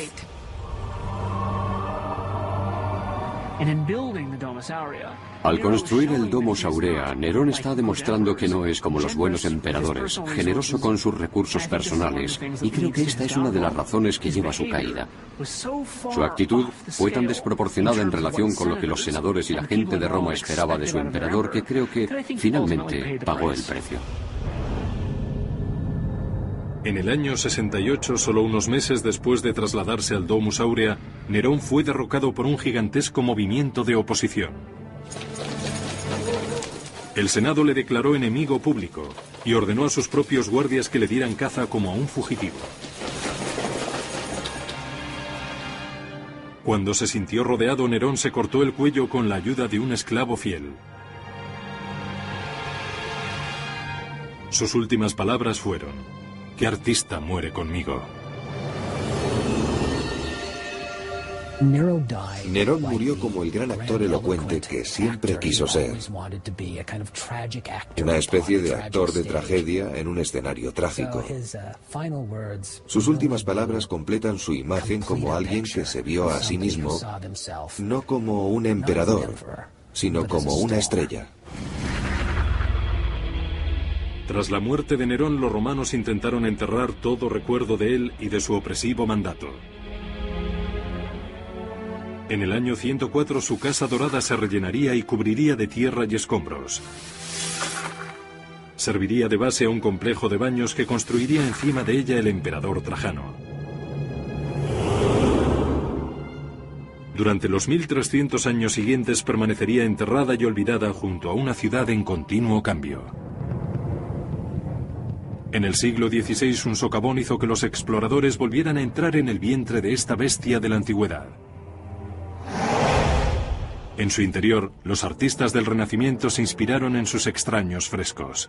Al construir el Domus Aurea, Nerón está demostrando que no es como los buenos emperadores, generoso con sus recursos personales, y creo que esta es una de las razones que lleva a su caída. Su actitud fue tan desproporcionada en relación con lo que los senadores y la gente de Roma esperaba de su emperador que creo que finalmente pagó el precio. En el año 68, solo unos meses después de trasladarse al Domus Aurea, Nerón fue derrocado por un gigantesco movimiento de oposición. El Senado le declaró enemigo público y ordenó a sus propios guardias que le dieran caza como a un fugitivo. Cuando se sintió rodeado, Nerón se cortó el cuello con la ayuda de un esclavo fiel. Sus últimas palabras fueron: «¿Qué artista muere conmigo?». Nerón murió como el gran actor elocuente que siempre quiso ser. Una especie de actor de tragedia en un escenario trágico. Sus últimas palabras completan su imagen como alguien que se vio a sí mismo no como un emperador, sino como una estrella. Tras la muerte de Nerón, los romanos intentaron enterrar todo recuerdo de él y de su opresivo mandato. En el año 104 su casa dorada se rellenaría y cubriría de tierra y escombros. Serviría de base a un complejo de baños que construiría encima de ella el emperador Trajano. Durante los 1300 años siguientes permanecería enterrada y olvidada junto a una ciudad en continuo cambio. En el siglo XVI un socavón hizo que los exploradores volvieran a entrar en el vientre de esta bestia de la antigüedad. En su interior, los artistas del Renacimiento se inspiraron en sus extraños frescos.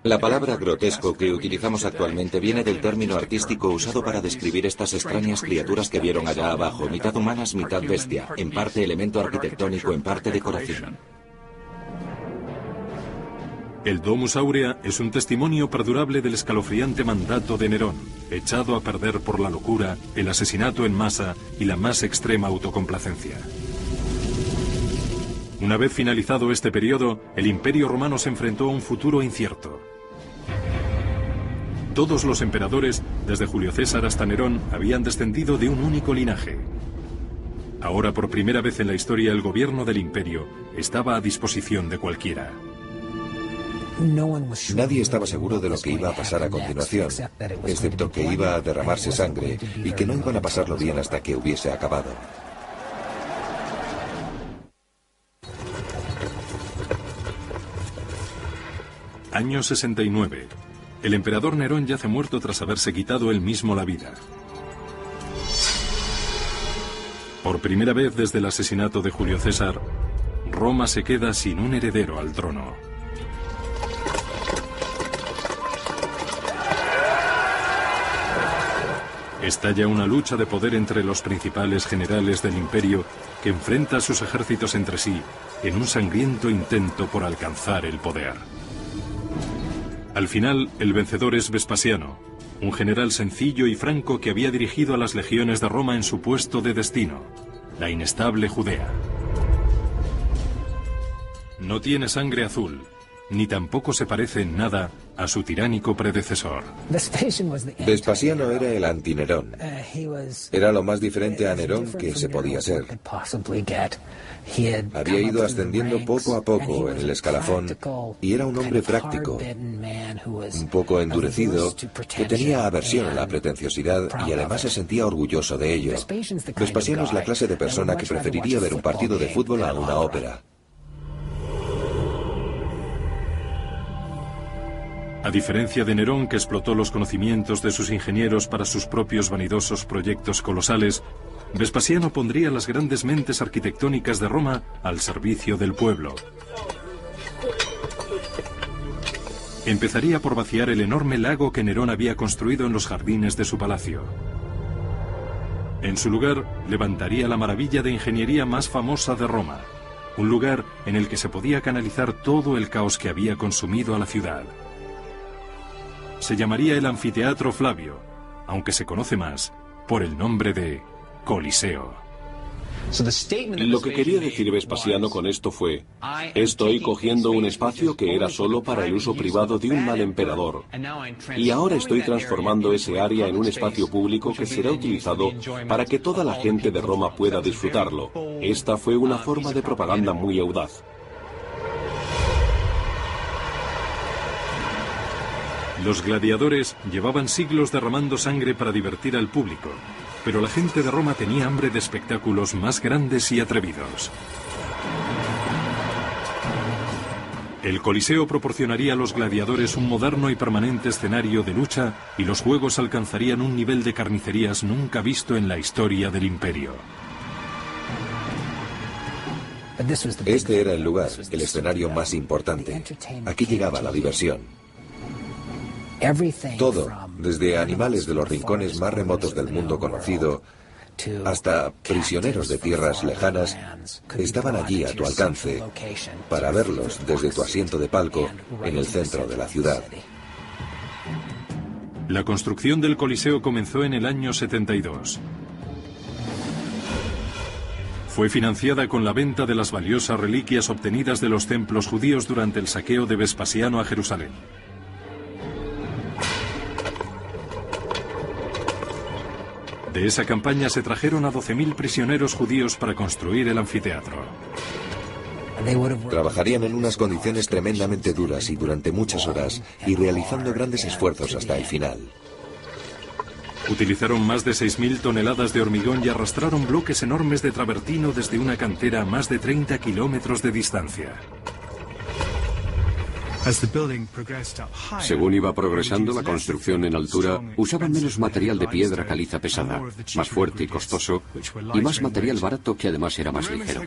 La palabra grotesco que utilizamos actualmente viene del término artístico usado para describir estas extrañas criaturas que vieron allá abajo, mitad humanas, mitad bestia, en parte elemento arquitectónico, en parte decoración. El Domus Aurea es un testimonio perdurable del escalofriante mandato de Nerón, echado a perder por la locura, el asesinato en masa y la más extrema autocomplacencia. Una vez finalizado este periodo, el Imperio Romano se enfrentó a un futuro incierto. Todos los emperadores, desde Julio César hasta Nerón, habían descendido de un único linaje. Ahora, por primera vez en la historia, el gobierno del imperio estaba a disposición de cualquiera. Nadie estaba seguro de lo que iba a pasar a continuación, excepto que iba a derramarse sangre y que no iban a pasarlo bien hasta que hubiese acabado. Año 69. El emperador Nerón yace muerto tras haberse quitado él mismo la vida. Por primera vez desde el asesinato de Julio César, Roma se queda sin un heredero al trono. Estalla una lucha de poder entre los principales generales del imperio que enfrenta a sus ejércitos entre sí en un sangriento intento por alcanzar el poder. Al final, el vencedor es Vespasiano, un general sencillo y franco que había dirigido a las legiones de Roma en su puesto de destino, la inestable Judea. No tiene sangre azul, ni tampoco se parece en nada a su tiránico predecesor. Vespasiano era el anti-Nerón. Era lo más diferente a Nerón que se podía ser. Había ido ascendiendo poco a poco en el escalafón y era un hombre práctico, un poco endurecido, que tenía aversión a la pretenciosidad y además se sentía orgulloso de ello. Vespasiano es la clase de persona que preferiría ver un partido de fútbol a una ópera. A diferencia de Nerón, que explotó los conocimientos de sus ingenieros para sus propios vanidosos proyectos colosales, Vespasiano pondría las grandes mentes arquitectónicas de Roma al servicio del pueblo. Empezaría por vaciar el enorme lago que Nerón había construido en los jardines de su palacio. En su lugar, levantaría la maravilla de ingeniería más famosa de Roma, un lugar en el que se podía canalizar todo el caos que había consumido a la ciudad. Se llamaría el Anfiteatro Flavio, aunque se conoce más por el nombre de Coliseo. Lo que quería decir Vespasiano con esto fue: estoy cogiendo un espacio que era solo para el uso privado de un mal emperador, y ahora estoy transformando ese área en un espacio público que será utilizado para que toda la gente de Roma pueda disfrutarlo. Esta fue una forma de propaganda muy audaz. Los gladiadores llevaban siglos derramando sangre para divertir al público, pero la gente de Roma tenía hambre de espectáculos más grandes y atrevidos. El Coliseo proporcionaría a los gladiadores un moderno y permanente escenario de lucha y los juegos alcanzarían un nivel de carnicerías nunca visto en la historia del imperio. Este era el lugar, el escenario más importante. Aquí llegaba la diversión. Todo, desde animales de los rincones más remotos del mundo conocido hasta prisioneros de tierras lejanas, estaban allí a tu alcance para verlos desde tu asiento de palco en el centro de la ciudad. La construcción del Coliseo comenzó en el año 72. Fue financiada con la venta de las valiosas reliquias obtenidas de los templos judíos durante el saqueo de Vespasiano a Jerusalén. De esa campaña se trajeron a 12.000 prisioneros judíos para construir el anfiteatro. Trabajarían en unas condiciones tremendamente duras y durante muchas horas, y realizando grandes esfuerzos hasta el final. Utilizaron más de 6.000 toneladas de hormigón y arrastraron bloques enormes de travertino desde una cantera a más de 30 kilómetros de distancia. Según iba progresando la construcción en altura, usaban menos material de piedra caliza pesada, más fuerte y costoso, y más material barato que además era más ligero.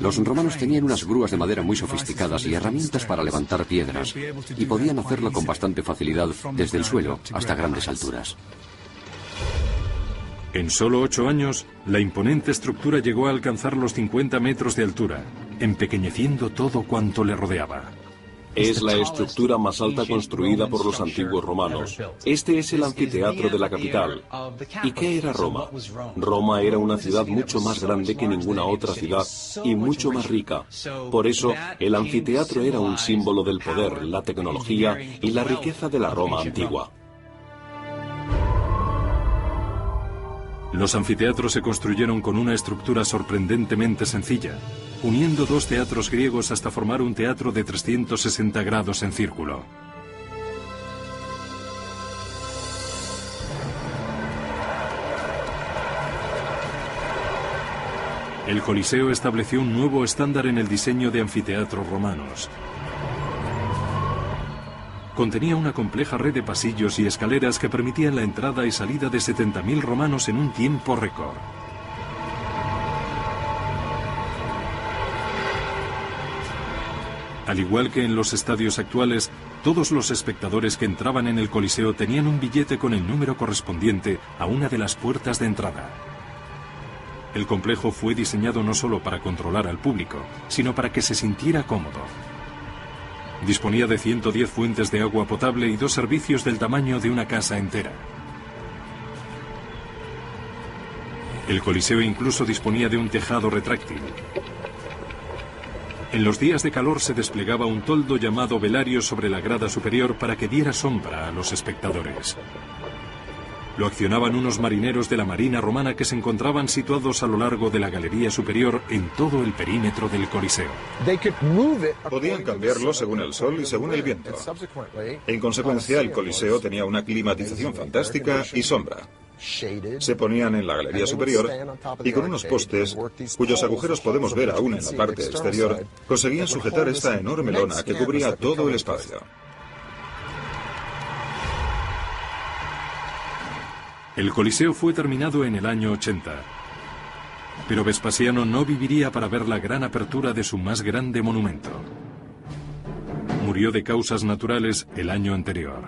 Los romanos tenían unas grúas de madera muy sofisticadas y herramientas para levantar piedras, y podían hacerlo con bastante facilidad desde el suelo hasta grandes alturas. En solo 8 años, la imponente estructura llegó a alcanzar los 50 metros de altura, empequeñeciendo todo cuanto le rodeaba. Es la estructura más alta construida por los antiguos romanos. Este es el anfiteatro de la capital. ¿Y qué era Roma? Roma era una ciudad mucho más grande que ninguna otra ciudad y mucho más rica. Por eso, el anfiteatro era un símbolo del poder, la tecnología y la riqueza de la Roma antigua. Los anfiteatros se construyeron con una estructura sorprendentemente sencilla, uniendo dos teatros griegos hasta formar un teatro de 360 grados en círculo. El Coliseo estableció un nuevo estándar en el diseño de anfiteatros romanos. Contenía una compleja red de pasillos y escaleras que permitían la entrada y salida de 70.000 romanos en un tiempo récord. Al igual que en los estadios actuales, todos los espectadores que entraban en el Coliseo tenían un billete con el número correspondiente a una de las puertas de entrada. El complejo fue diseñado no solo para controlar al público, sino para que se sintiera cómodo. Disponía de 110 fuentes de agua potable y 2 servicios del tamaño de una casa entera. El Coliseo incluso disponía de un tejado retráctil. En los días de calor se desplegaba un toldo llamado velario sobre la grada superior para que diera sombra a los espectadores. Lo accionaban unos marineros de la Marina Romana que se encontraban situados a lo largo de la galería superior en todo el perímetro del Coliseo. Podían cambiarlo según el sol y según el viento. En consecuencia, el Coliseo tenía una climatización fantástica y sombra. Se ponían en la galería superior y con unos postes, cuyos agujeros podemos ver aún en la parte exterior, conseguían sujetar esta enorme lona que cubría todo el espacio. El Coliseo fue terminado en el año 80, pero Vespasiano no viviría para ver la gran apertura de su más grande monumento. Murió de causas naturales el año anterior.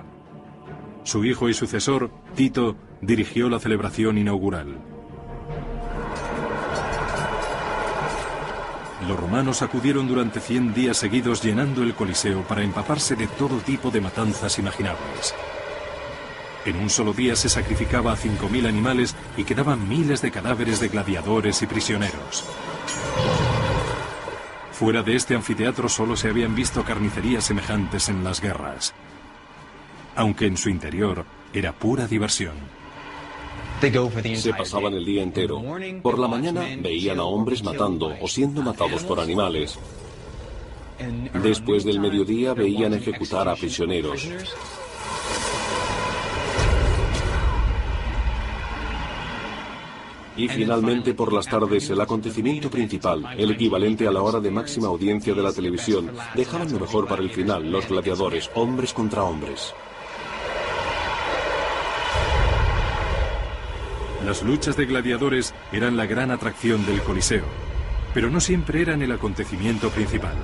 Su hijo y sucesor, Tito, dirigió la celebración inaugural. Los romanos acudieron durante 100 días seguidos llenando el Coliseo para empaparse de todo tipo de matanzas imaginables. En un solo día se sacrificaba a 5.000 animales y quedaban miles de cadáveres de gladiadores y prisioneros. Fuera de este anfiteatro solo se habían visto carnicerías semejantes en las guerras, aunque en su interior era pura diversión. Se pasaban el día entero. Por la mañana veían a hombres matando o siendo matados por animales. Después del mediodía veían ejecutar a prisioneros. Y finalmente por las tardes el acontecimiento principal, el equivalente a la hora de máxima audiencia de la televisión, dejaban lo mejor para el final, los gladiadores, hombres contra hombres. Las luchas de gladiadores eran la gran atracción del Coliseo, pero no siempre eran el acontecimiento principal.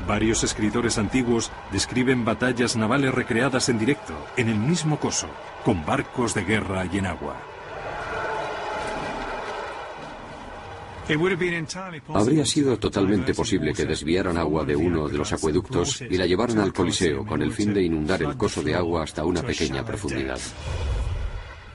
Varios escritores antiguos describen batallas navales recreadas en directo, en el mismo coso, con barcos de guerra y en agua. Habría sido totalmente posible que desviaran agua de uno de los acueductos y la llevaran al Coliseo con el fin de inundar el coso de agua hasta una pequeña profundidad.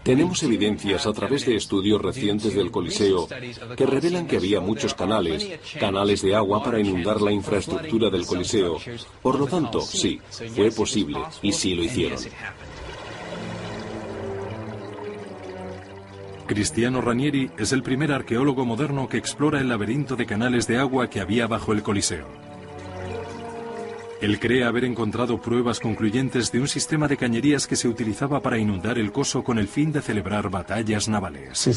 Tenemos evidencias a través de estudios recientes del Coliseo que revelan que había muchos canales de agua para inundar la infraestructura del Coliseo. Por lo tanto, sí, fue posible y sí lo hicieron. Cristiano Ranieri es el primer arqueólogo moderno que explora el laberinto de canales de agua que había bajo el Coliseo. Él cree haber encontrado pruebas concluyentes de un sistema de cañerías que se utilizaba para inundar el coso con el fin de celebrar batallas navales.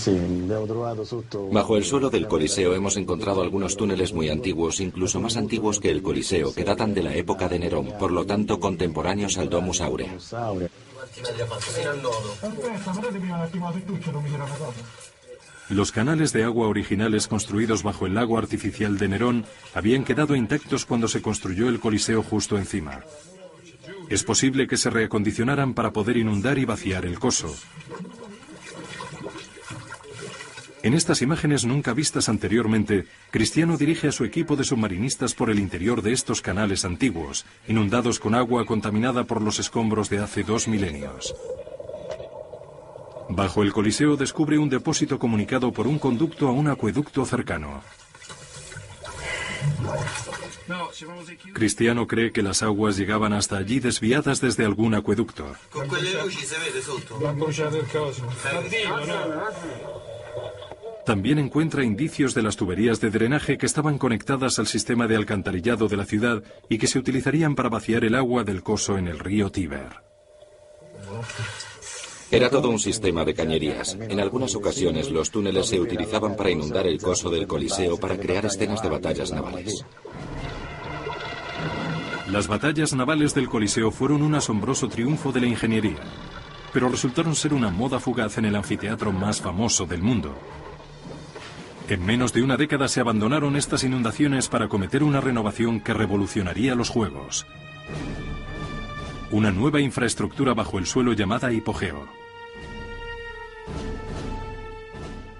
Bajo el suelo del Coliseo hemos encontrado algunos túneles muy antiguos, incluso más antiguos que el Coliseo, que datan de la época de Nerón, por lo tanto contemporáneos al Domus Aurea. Los canales de agua originales construidos bajo el lago artificial de Nerón habían quedado intactos cuando se construyó el Coliseo justo encima. Es posible que se reacondicionaran para poder inundar y vaciar el coso. En estas imágenes nunca vistas anteriormente, Cristiano dirige a su equipo de submarinistas por el interior de estos canales antiguos, inundados con agua contaminada por los escombros de hace 2 milenios. Bajo el Coliseo descubre un depósito comunicado por un conducto a un acueducto cercano. Cristiano cree que las aguas llegaban hasta allí desviadas desde algún acueducto. También encuentra indicios de las tuberías de drenaje que estaban conectadas al sistema de alcantarillado de la ciudad y que se utilizarían para vaciar el agua del coso en el río Tíber. Era todo un sistema de cañerías. En algunas ocasiones los túneles se utilizaban para inundar el coso del Coliseo para crear escenas de batallas navales. Las batallas navales del Coliseo fueron un asombroso triunfo de la ingeniería, pero resultaron ser una moda fugaz en el anfiteatro más famoso del mundo. En menos de una década se abandonaron estas inundaciones para acometer una renovación que revolucionaría los Juegos. Una nueva infraestructura bajo el suelo llamada hipogeo.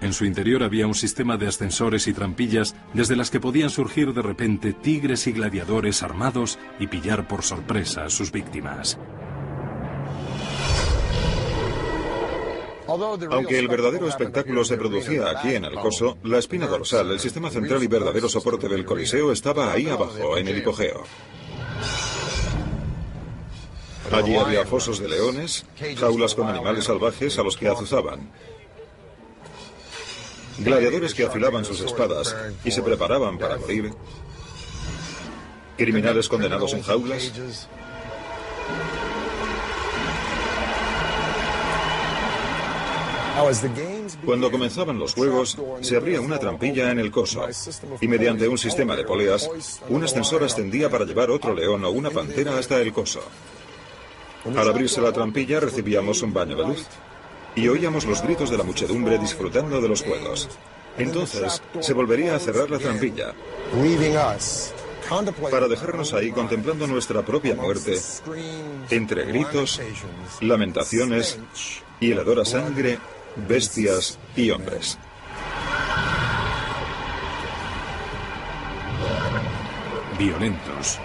En su interior había un sistema de ascensores y trampillas desde las que podían surgir de repente tigres y gladiadores armados y pillar por sorpresa a sus víctimas. Aunque el verdadero espectáculo se producía aquí en el coso, la espina dorsal, el sistema central y verdadero soporte del Coliseo estaba ahí abajo, en el hipogeo. Allí había fosos de leones, jaulas con animales salvajes a los que azuzaban, gladiadores que afilaban sus espadas y se preparaban para morir, criminales condenados en jaulas. Cuando comenzaban los juegos, se abría una trampilla en el coso y mediante un sistema de poleas, un ascensor ascendía para llevar otro león o una pantera hasta el coso. Al abrirse la trampilla recibíamos un baño de luz y oíamos los gritos de la muchedumbre disfrutando de los juegos. Entonces se volvería a cerrar la trampilla para dejarnos ahí contemplando nuestra propia muerte entre gritos, lamentaciones y el hedor a sangre, bestias y hombres. Violentos,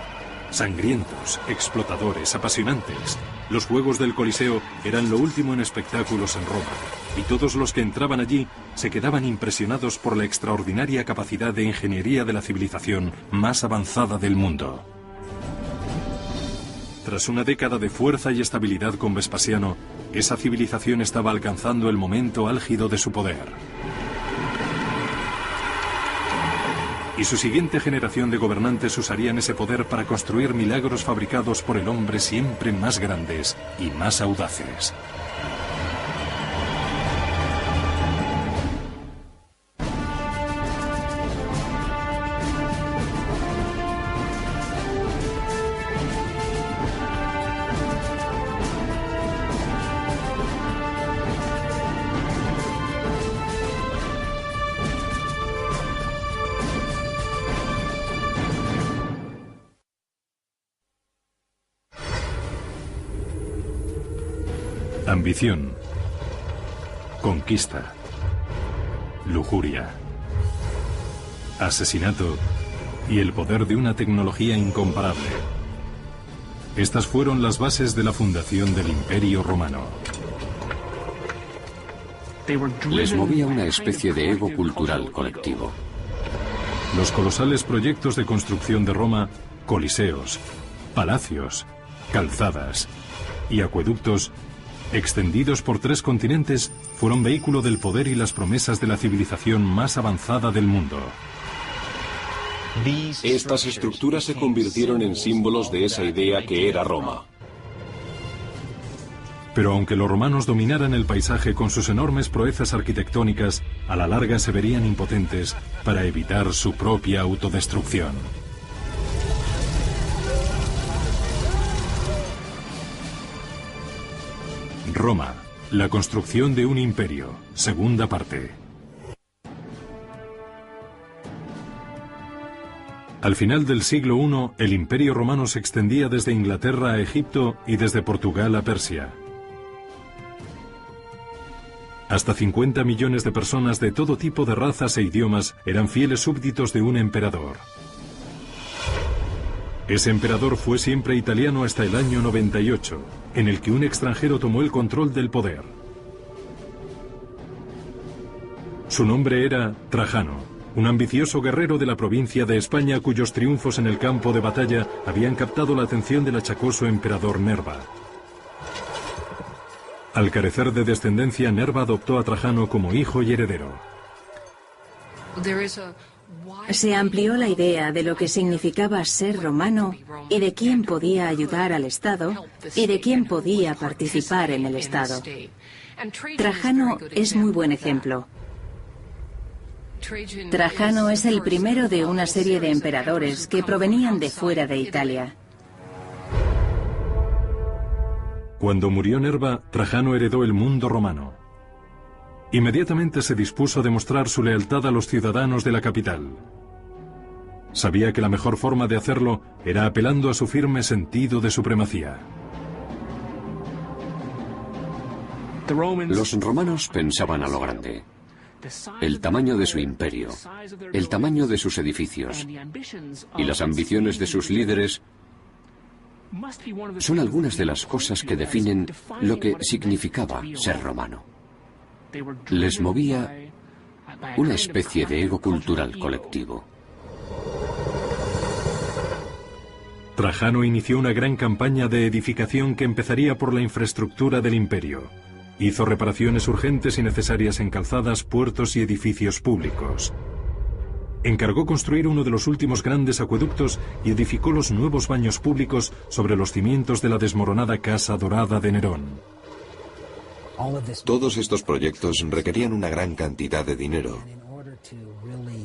sangrientos, explotadores, apasionantes. Los Juegos del Coliseo eran lo último en espectáculos en Roma, y todos los que entraban allí se quedaban impresionados por la extraordinaria capacidad de ingeniería de la civilización más avanzada del mundo. Tras una década de fuerza y estabilidad con Vespasiano, esa civilización estaba alcanzando el momento álgido de su poder. Y su siguiente generación de gobernantes usarían ese poder para construir milagros fabricados por el hombre siempre más grandes y más audaces. Ambición, conquista, lujuria, asesinato y el poder de una tecnología incomparable. Estas fueron las bases de la fundación del Imperio Romano. Les movía una especie de ego cultural colectivo. Los colosales proyectos de construcción de Roma, coliseos, palacios, calzadas y acueductos, extendidos por 3 continentes, fueron vehículo del poder y las promesas de la civilización más avanzada del mundo. Estas estructuras se convirtieron en símbolos de esa idea que era Roma. Pero aunque los romanos dominaran el paisaje con sus enormes proezas arquitectónicas, a la larga se verían impotentes para evitar su propia autodestrucción. Roma, la construcción de un imperio, segunda parte. Al final del siglo I, el Imperio Romano se extendía desde Inglaterra a Egipto y desde Portugal a Persia. Hasta 50 millones de personas de todo tipo de razas e idiomas eran fieles súbditos de un emperador. Ese emperador fue siempre italiano hasta el año 98, en el que un extranjero tomó el control del poder. Su nombre era Trajano, un ambicioso guerrero de la provincia de España cuyos triunfos en el campo de batalla habían captado la atención del achacoso emperador Nerva. Al carecer de descendencia, Nerva adoptó a Trajano como hijo y heredero. Se amplió la idea de lo que significaba ser romano y de quién podía ayudar al Estado y de quién podía participar en el Estado. Trajano es muy buen ejemplo. Trajano es el primero de una serie de emperadores que provenían de fuera de Italia. Cuando murió Nerva, Trajano heredó el mundo romano. Inmediatamente se dispuso a demostrar su lealtad a los ciudadanos de la capital. Sabía que la mejor forma de hacerlo era apelando a su firme sentido de supremacía. Los romanos pensaban a lo grande. El tamaño de su imperio, el tamaño de sus edificios y las ambiciones de sus líderes son algunas de las cosas que definen lo que significaba ser romano. Les movía una especie de ego cultural colectivo. Trajano inició una gran campaña de edificación que empezaría por la infraestructura del imperio. Hizo reparaciones urgentes y necesarias en calzadas, puertos y edificios públicos. Encargó construir uno de los últimos grandes acueductos y edificó los nuevos baños públicos sobre los cimientos de la desmoronada Casa Dorada de Nerón. Todos estos proyectos requerían una gran cantidad de dinero.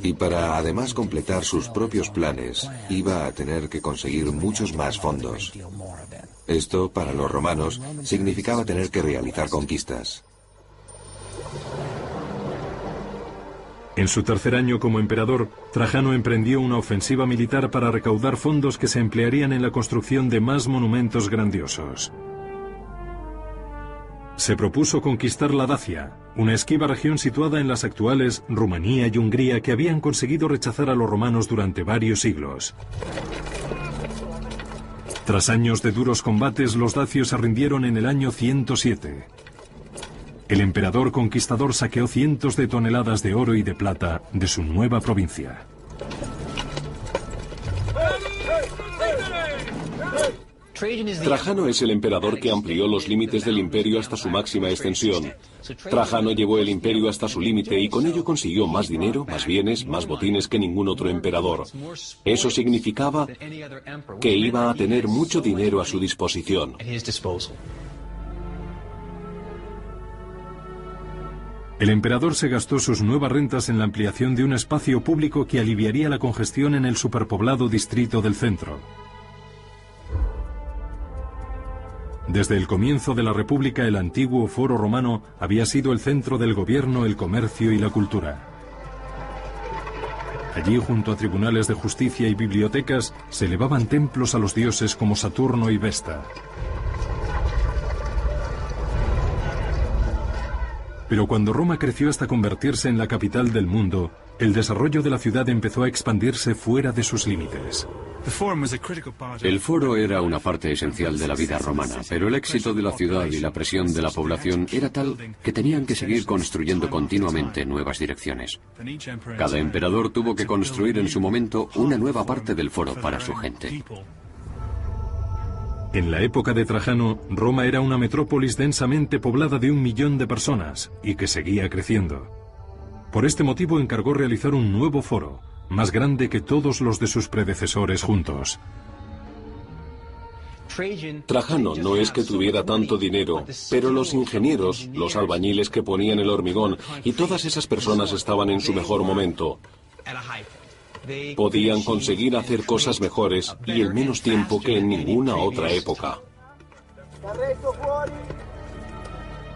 Y para además completar sus propios planes, iba a tener que conseguir muchos más fondos. Esto, para los romanos, significaba tener que realizar conquistas. En su tercer año como emperador, Trajano emprendió una ofensiva militar para recaudar fondos que se emplearían en la construcción de más monumentos grandiosos. Se propuso conquistar la Dacia, una esquiva región situada en las actuales Rumanía y Hungría que habían conseguido rechazar a los romanos durante varios siglos. Tras años de duros combates, los dacios se rindieron en el año 107. El emperador conquistador saqueó cientos de toneladas de oro y de plata de su nueva provincia. Trajano es el emperador que amplió los límites del imperio hasta su máxima extensión. Trajano llevó el imperio hasta su límite y con ello consiguió más dinero, más bienes, más botines que ningún otro emperador. Eso significaba que iba a tener mucho dinero a su disposición. El emperador se gastó sus nuevas rentas en la ampliación de un espacio público que aliviaría la congestión en el superpoblado distrito del centro. Desde el comienzo de la República, el antiguo Foro Romano había sido el centro del gobierno, el comercio y la cultura. Allí, junto a tribunales de justicia y bibliotecas, se elevaban templos a los dioses como Saturno y Vesta. Pero cuando Roma creció hasta convertirse en la capital del mundo, el desarrollo de la ciudad empezó a expandirse fuera de sus límites. El foro era una parte esencial de la vida romana, pero el éxito de la ciudad y la presión de la población era tal que tenían que seguir construyendo continuamente nuevas direcciones. Cada emperador tuvo que construir en su momento una nueva parte del foro para su gente. En la época de Trajano, Roma era una metrópolis densamente poblada de 1 millón de personas y que seguía creciendo. Por este motivo encargó realizar un nuevo foro, más grande que todos los de sus predecesores juntos. Trajano no es que tuviera tanto dinero, pero los ingenieros, los albañiles que ponían el hormigón y todas esas personas estaban en su mejor momento. Podían conseguir hacer cosas mejores y en menos tiempo que en ninguna otra época.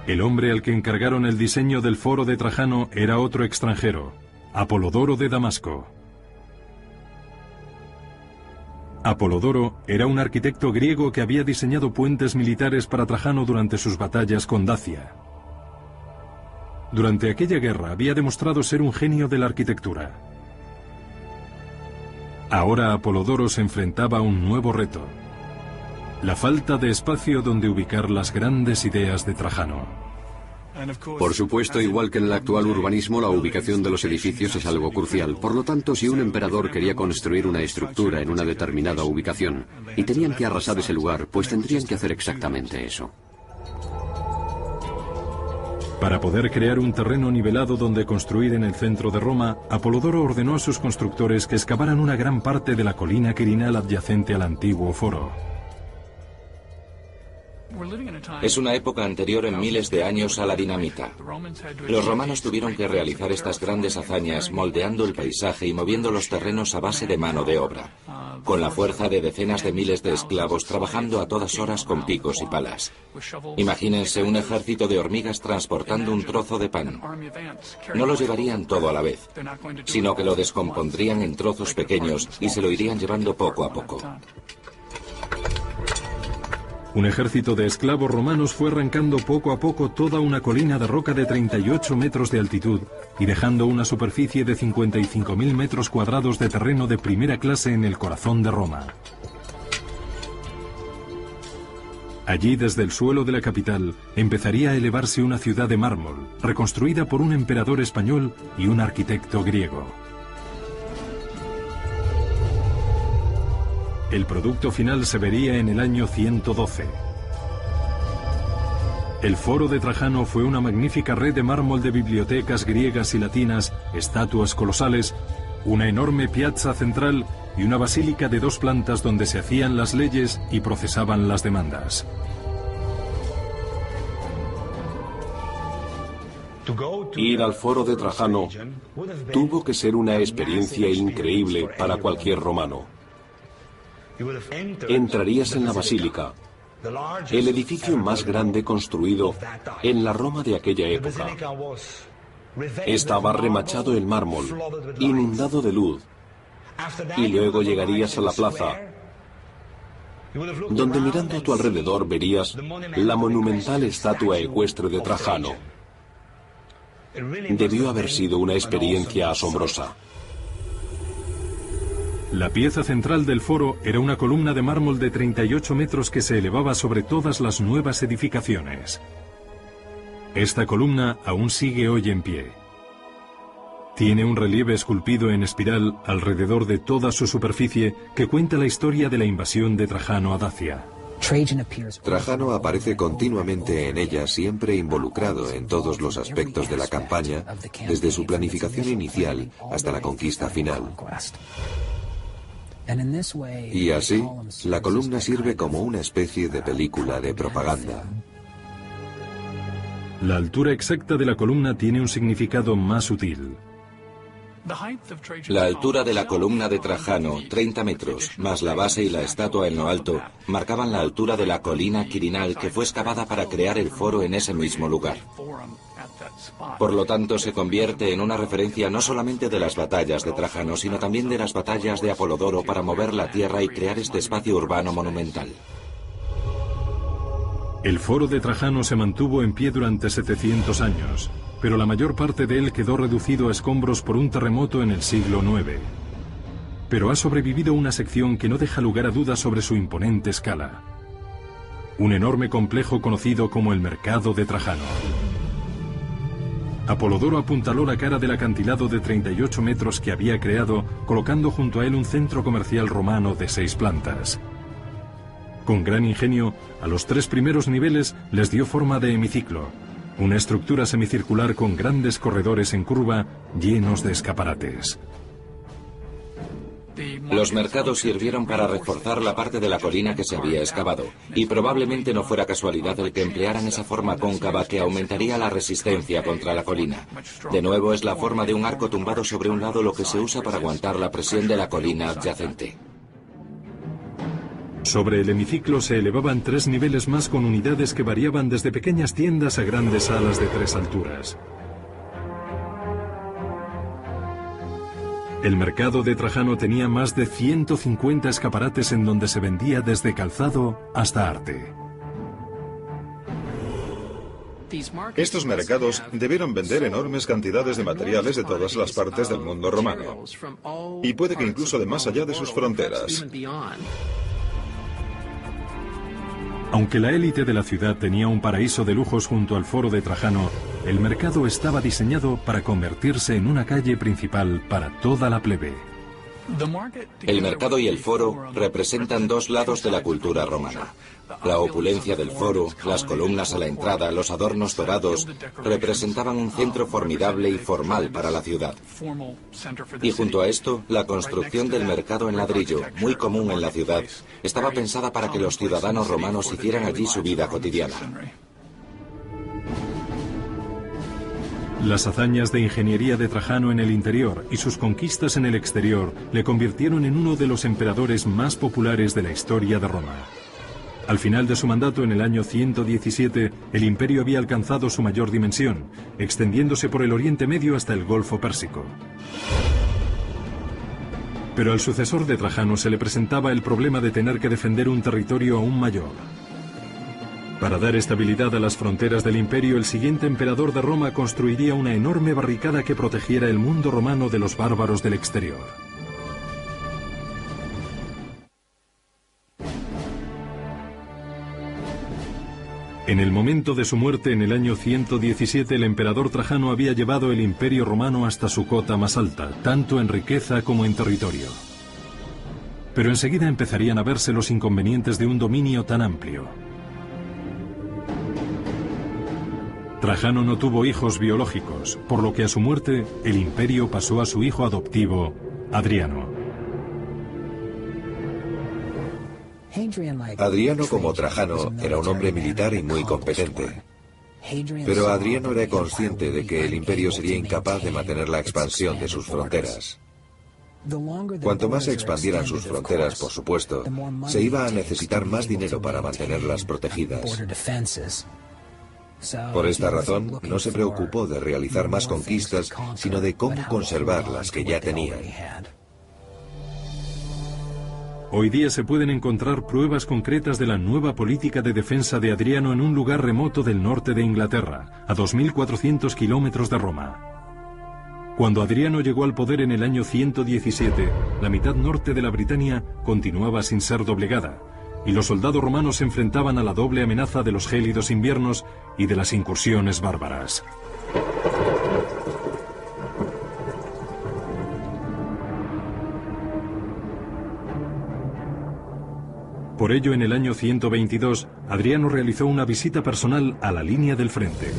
El hombre al que encargaron el diseño del foro de Trajano era otro extranjero, Apolodoro de Damasco. Apolodoro era un arquitecto griego que había diseñado puentes militares para Trajano durante sus batallas con Dacia. Durante aquella guerra había demostrado ser un genio de la arquitectura. Ahora Apolodoro se enfrentaba a un nuevo reto: la falta de espacio donde ubicar las grandes ideas de Trajano. Por supuesto, igual que en el actual urbanismo, la ubicación de los edificios es algo crucial. Por lo tanto, si un emperador quería construir una estructura en una determinada ubicación y tenían que arrasar ese lugar, pues tendrían que hacer exactamente eso. Para poder crear un terreno nivelado donde construir en el centro de Roma, Apolodoro ordenó a sus constructores que excavaran una gran parte de la colina quirinal adyacente al antiguo foro. Es una época anterior en miles de años a la dinamita. Los romanos tuvieron que realizar estas grandes hazañas moldeando el paisaje y moviendo los terrenos a base de mano de obra, con la fuerza de decenas de miles de esclavos trabajando a todas horas con picos y palas. Imagínense un ejército de hormigas transportando un trozo de pan. No lo llevarían todo a la vez, sino que lo descompondrían en trozos pequeños y se lo irían llevando poco a poco. Un ejército de esclavos romanos fue arrancando poco a poco toda una colina de roca de 38 metros de altitud y dejando una superficie de 55.000 metros cuadrados de terreno de primera clase en el corazón de Roma. Allí, desde el suelo de la capital, empezaría a elevarse una ciudad de mármol, reconstruida por un emperador español y un arquitecto griego. El producto final se vería en el año 112. El Foro de Trajano fue una magnífica red de mármol de bibliotecas griegas y latinas, estatuas colosales, una enorme piazza central y una basílica de 2 plantas donde se hacían las leyes y procesaban las demandas. Ir al Foro de Trajano tuvo que ser una experiencia increíble para cualquier romano. Entrarías en la basílica, el edificio más grande construido en la Roma de aquella época. Estaba remachado en mármol, inundado de luz, y luego llegarías a la plaza, donde mirando a tu alrededor verías la monumental estatua ecuestre de Trajano. Debió haber sido una experiencia asombrosa. La pieza central del foro era una columna de mármol de 38 metros que se elevaba sobre todas las nuevas edificaciones. Esta columna aún sigue hoy en pie. Tiene un relieve esculpido en espiral alrededor de toda su superficie que cuenta la historia de la invasión de Trajano a Dacia. Trajano aparece continuamente en ella, siempre involucrado en todos los aspectos de la campaña, desde su planificación inicial hasta la conquista final. Y así, la columna sirve como una especie de película de propaganda. La altura exacta de la columna tiene un significado más sutil. La altura de la columna de Trajano, 30 metros, más la base y la estatua en lo alto, marcaban la altura de la colina quirinal que fue excavada para crear el foro en ese mismo lugar. Por lo tanto, se convierte en una referencia no solamente de las batallas de Trajano, sino también de las batallas de Apolodoro para mover la tierra y crear este espacio urbano monumental. El foro de Trajano se mantuvo en pie durante 700 años, pero la mayor parte de él quedó reducido a escombros por un terremoto en el siglo IX. Pero ha sobrevivido una sección que no deja lugar a dudas sobre su imponente escala. Un enorme complejo conocido como el Mercado de Trajano. Apolodoro apuntaló la cara del acantilado de 38 metros que había creado, colocando junto a él un centro comercial romano de 6 plantas. Con gran ingenio, a los 3 primeros niveles les dio forma de hemiciclo, una estructura semicircular con grandes corredores en curva llenos de escaparates. Los mercados sirvieron para reforzar la parte de la colina que se había excavado, y probablemente no fuera casualidad el que emplearan esa forma cóncava que aumentaría la resistencia contra la colina. De nuevo, es la forma de un arco tumbado sobre un lado lo que se usa para aguantar la presión de la colina adyacente. Sobre el hemiciclo se elevaban 3 niveles más con unidades que variaban desde pequeñas tiendas a grandes salas de 3 alturas. El mercado de Trajano tenía más de 150 escaparates en donde se vendía desde calzado hasta arte. Estos mercados debieron vender enormes cantidades de materiales de todas las partes del mundo romano, y puede que incluso de más allá de sus fronteras. Aunque la élite de la ciudad tenía un paraíso de lujos junto al foro de Trajano, el mercado estaba diseñado para convertirse en una calle principal para toda la plebe. El mercado y el foro representan dos lados de la cultura romana. La opulencia del foro, las columnas a la entrada, los adornos dorados, representaban un centro formidable y formal para la ciudad. Y junto a esto, la construcción del mercado en ladrillo, muy común en la ciudad, estaba pensada para que los ciudadanos romanos hicieran allí su vida cotidiana. Las hazañas de ingeniería de Trajano en el interior y sus conquistas en el exterior le convirtieron en uno de los emperadores más populares de la historia de Roma. Al final de su mandato, en el año 117, el imperio había alcanzado su mayor dimensión, extendiéndose por el Oriente Medio hasta el Golfo Pérsico. Pero al sucesor de Trajano se le presentaba el problema de tener que defender un territorio aún mayor. Para dar estabilidad a las fronteras del imperio, el siguiente emperador de Roma construiría una enorme barricada que protegiera el mundo romano de los bárbaros del exterior. En el momento de su muerte, en el año 117, el emperador Trajano había llevado el imperio romano hasta su cota más alta, tanto en riqueza como en territorio. Pero enseguida empezarían a verse los inconvenientes de un dominio tan amplio. Trajano no tuvo hijos biológicos, por lo que a su muerte el imperio pasó a su hijo adoptivo, Adriano. Adriano, como Trajano, era un hombre militar y muy competente. Pero Adriano era consciente de que el imperio sería incapaz de mantener la expansión de sus fronteras. Cuanto más se expandieran sus fronteras, por supuesto, se iba a necesitar más dinero para mantenerlas protegidas. Por esta razón, no se preocupó de realizar más conquistas, sino de cómo conservar las que ya tenían. Hoy día se pueden encontrar pruebas concretas de la nueva política de defensa de Adriano en un lugar remoto del norte de Inglaterra, a 2.400 kilómetros de Roma. Cuando Adriano llegó al poder en el año 117, la mitad norte de la Britania continuaba sin ser doblegada, y los soldados romanos se enfrentaban a la doble amenaza de los gélidos inviernos y de las incursiones bárbaras. Por ello, en el año 122, Adriano realizó una visita personal a la línea del frente.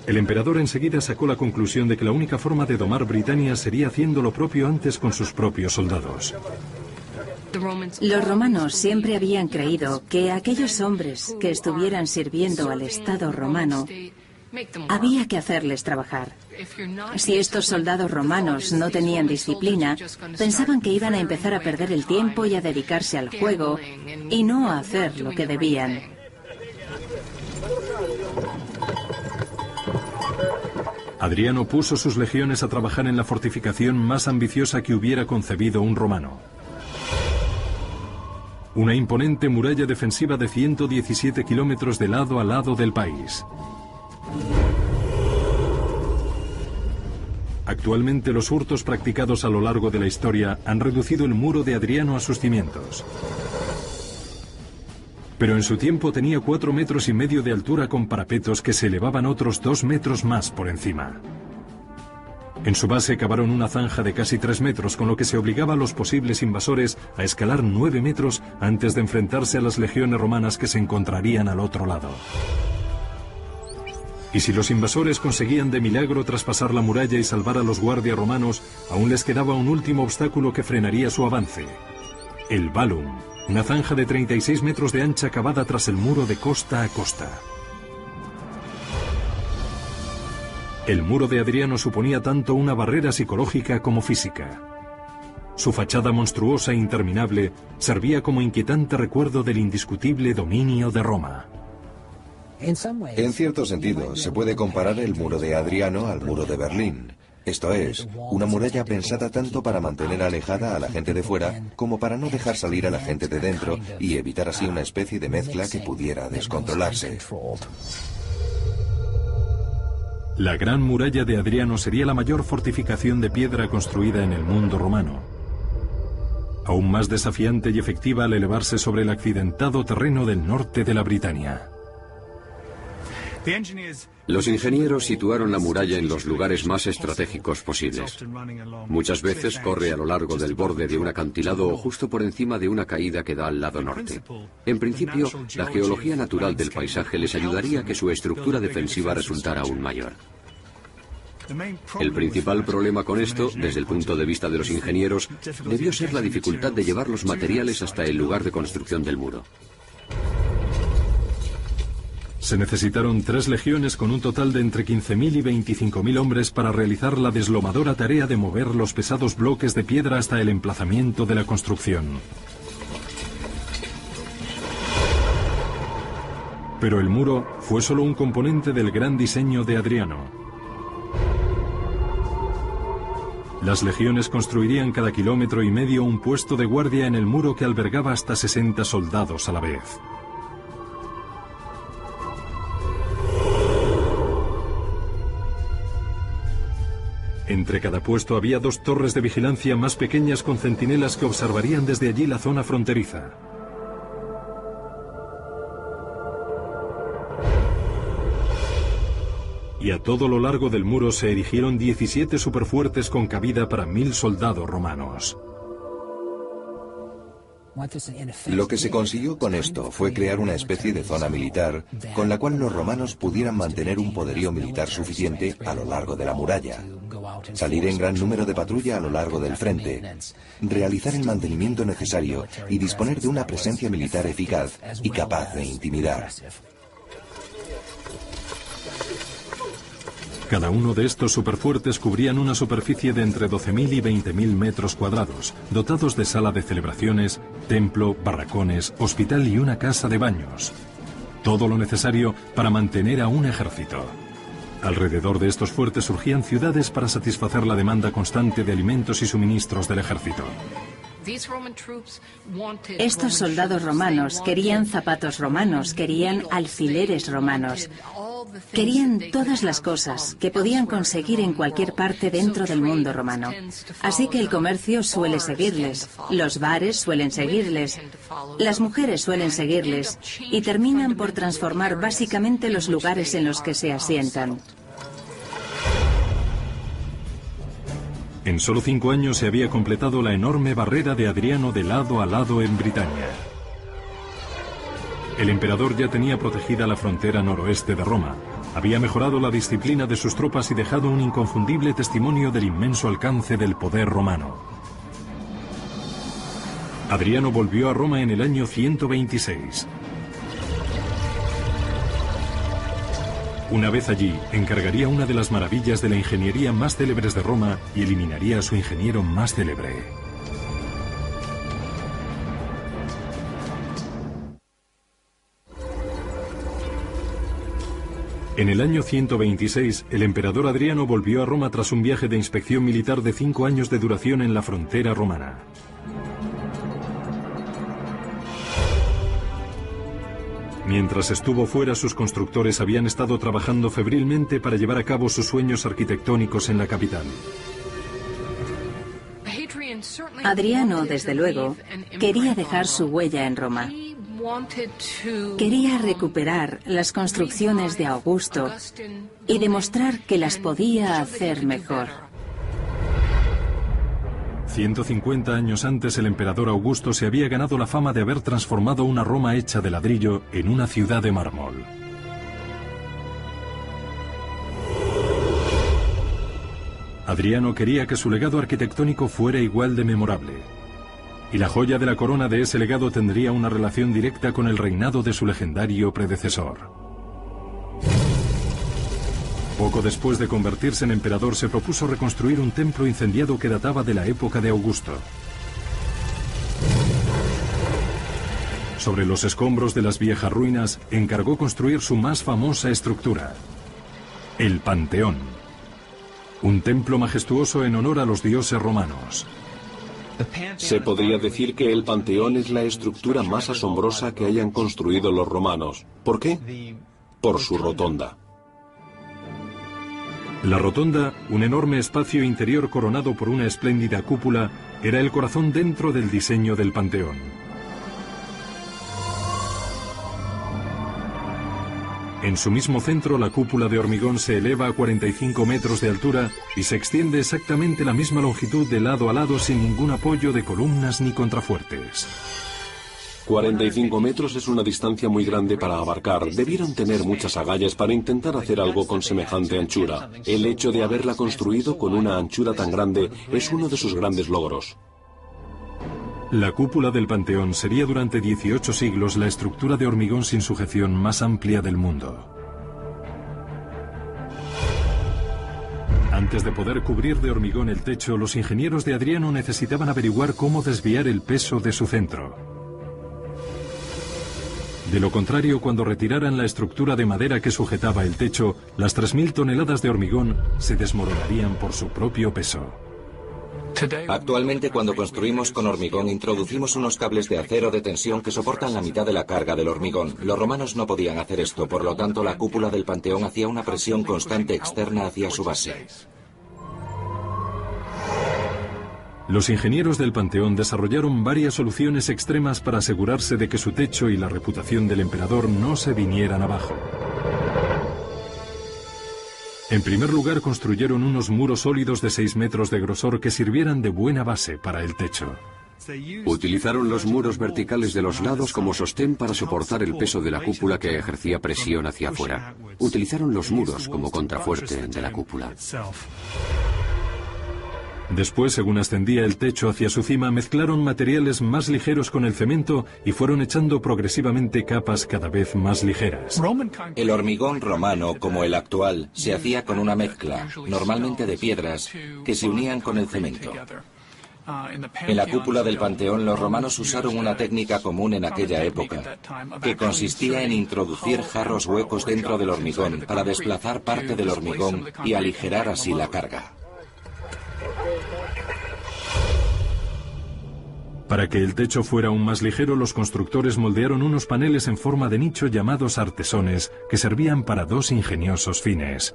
El emperador enseguida sacó la conclusión de que la única forma de domar Britania sería haciendo lo propio antes con sus propios soldados. Los romanos siempre habían creído que aquellos hombres que estuvieran sirviendo al Estado romano había que hacerles trabajar. Si estos soldados romanos no tenían disciplina, pensaban que iban a empezar a perder el tiempo y a dedicarse al juego y no a hacer lo que debían. Adriano puso sus legiones a trabajar en la fortificación más ambiciosa que hubiera concebido un romano. Una imponente muralla defensiva de 117 kilómetros de lado a lado del país. Actualmente los hurtos practicados a lo largo de la historia han reducido el muro de Adriano a sus cimientos. Pero en su tiempo tenía 4,5 metros de altura con parapetos que se elevaban otros 2 metros más por encima. En su base cavaron una zanja de casi 3 metros, con lo que se obligaba a los posibles invasores a escalar 9 metros antes de enfrentarse a las legiones romanas que se encontrarían al otro lado. Y si los invasores conseguían de milagro traspasar la muralla y salvar a los guardias romanos, aún les quedaba un último obstáculo que frenaría su avance: el Balum, una zanja de 36 metros de ancha cavada tras el muro de costa a costa. El muro de Adriano suponía tanto una barrera psicológica como física. Su fachada monstruosa e interminable servía como inquietante recuerdo del indiscutible dominio de Roma. En cierto sentido, se puede comparar el muro de Adriano al muro de Berlín. Esto es, una muralla pensada tanto para mantener alejada a la gente de fuera como para no dejar salir a la gente de dentro y evitar así una especie de mezcla que pudiera descontrolarse. La Gran Muralla de Adriano sería la mayor fortificación de piedra construida en el mundo romano. Aún más desafiante y efectiva al elevarse sobre el accidentado terreno del norte de la Britania. Los ingenieros situaron la muralla en los lugares más estratégicos posibles. Muchas veces corre a lo largo del borde de un acantilado o justo por encima de una caída que da al lado norte. En principio, la geología natural del paisaje les ayudaría a que su estructura defensiva resultara aún mayor. El principal problema con esto, desde el punto de vista de los ingenieros, debió ser la dificultad de llevar los materiales hasta el lugar de construcción del muro. Se necesitaron 3 legiones con un total de entre 15.000 y 25.000 hombres para realizar la deslomadora tarea de mover los pesados bloques de piedra hasta el emplazamiento de la construcción. Pero el muro fue solo un componente del gran diseño de Adriano. Las legiones construirían cada 1,5 kilómetros un puesto de guardia en el muro que albergaba hasta 60 soldados a la vez. Entre cada puesto había 2 torres de vigilancia más pequeñas con centinelas que observarían desde allí la zona fronteriza. Y a todo lo largo del muro se erigieron 17 superfuertes con cabida para 1.000 soldados romanos. Lo que se consiguió con esto fue crear una especie de zona militar con la cual los romanos pudieran mantener un poderío militar suficiente a lo largo de la muralla, salir en gran número de patrulla a lo largo del frente, realizar el mantenimiento necesario y disponer de una presencia militar eficaz y capaz de intimidar. Cada uno de estos superfuertes cubrían una superficie de entre 12.000 y 20.000 metros cuadrados, dotados de sala de celebraciones, templo, barracones, hospital y una casa de baños. Todo lo necesario para mantener a un ejército. Alrededor de estos fuertes surgían ciudades para satisfacer la demanda constante de alimentos y suministros del ejército. Estos soldados romanos querían zapatos romanos, querían alfileres romanos. Querían todas las cosas que podían conseguir en cualquier parte dentro del mundo romano. Así que el comercio suele seguirles, los bares suelen seguirles, las mujeres suelen seguirles y terminan por transformar básicamente los lugares en los que se asientan. En solo 5 años se había completado la enorme barrera de Adriano de lado a lado en Britania. El emperador ya tenía protegida la frontera noroeste de Roma, había mejorado la disciplina de sus tropas y dejado un inconfundible testimonio del inmenso alcance del poder romano. Adriano volvió a Roma en el año 126. Una vez allí, encargaría una de las maravillas de la ingeniería más célebres de Roma y eliminaría a su ingeniero más célebre. En el año 126, el emperador Adriano volvió a Roma tras un viaje de inspección militar de 5 años de duración en la frontera romana. Mientras estuvo fuera, sus constructores habían estado trabajando febrilmente para llevar a cabo sus sueños arquitectónicos en la capital. Adriano, desde luego, quería dejar su huella en Roma. Quería recuperar las construcciones de Augusto y demostrar que las podía hacer mejor. 150 años antes, el emperador Augusto se había ganado la fama de haber transformado una Roma hecha de ladrillo en una ciudad de mármol. Adriano quería que su legado arquitectónico fuera igual de memorable. Y la joya de la corona de ese legado tendría una relación directa con el reinado de su legendario predecesor. Poco después de convertirse en emperador, se propuso reconstruir un templo incendiado que databa de la época de Augusto. Sobre los escombros de las viejas ruinas, encargó construir su más famosa estructura, el Panteón. Un templo majestuoso en honor a los dioses romanos. Se podría decir que el Panteón es la estructura más asombrosa que hayan construido los romanos. ¿Por qué? Por su rotonda. La rotonda, un enorme espacio interior coronado por una espléndida cúpula, era el corazón dentro del diseño del Panteón. En su mismo centro, la cúpula de hormigón se eleva a 45 metros de altura y se extiende exactamente la misma longitud de lado a lado sin ningún apoyo de columnas ni contrafuertes. 45 metros es una distancia muy grande para abarcar. Debieron tener muchas agallas para intentar hacer algo con semejante anchura. El hecho de haberla construido con una anchura tan grande es uno de sus grandes logros. La cúpula del Panteón sería durante 18 siglos la estructura de hormigón sin sujeción más amplia del mundo. Antes de poder cubrir de hormigón el techo, los ingenieros de Adriano necesitaban averiguar cómo desviar el peso de su centro. De lo contrario, cuando retiraran la estructura de madera que sujetaba el techo, las 3000 toneladas de hormigón se desmoronarían por su propio peso. Actualmente, cuando construimos con hormigón, introducimos unos cables de acero de tensión que soportan la mitad de la carga del hormigón. Los romanos no podían hacer esto, por lo tanto la cúpula del Panteón hacía una presión constante externa hacia su base. Los ingenieros del Panteón desarrollaron varias soluciones extremas para asegurarse de que su techo y la reputación del emperador no se vinieran abajo. En primer lugar, construyeron unos muros sólidos de 6 metros de grosor que sirvieran de buena base para el techo. Utilizaron los muros verticales de los lados como sostén para soportar el peso de la cúpula que ejercía presión hacia afuera. Utilizaron los muros como contrafuerte de la cúpula. Después, según ascendía el techo hacia su cima, mezclaron materiales más ligeros con el cemento y fueron echando progresivamente capas cada vez más ligeras. El hormigón romano, como el actual, se hacía con una mezcla, normalmente de piedras, que se unían con el cemento. En la cúpula del Panteón, los romanos usaron una técnica común en aquella época, que consistía en introducir jarros huecos dentro del hormigón para desplazar parte del hormigón y aligerar así la carga. Para que el techo fuera aún más ligero, los constructores moldearon unos paneles en forma de nicho llamados artesones, que servían para dos ingeniosos fines.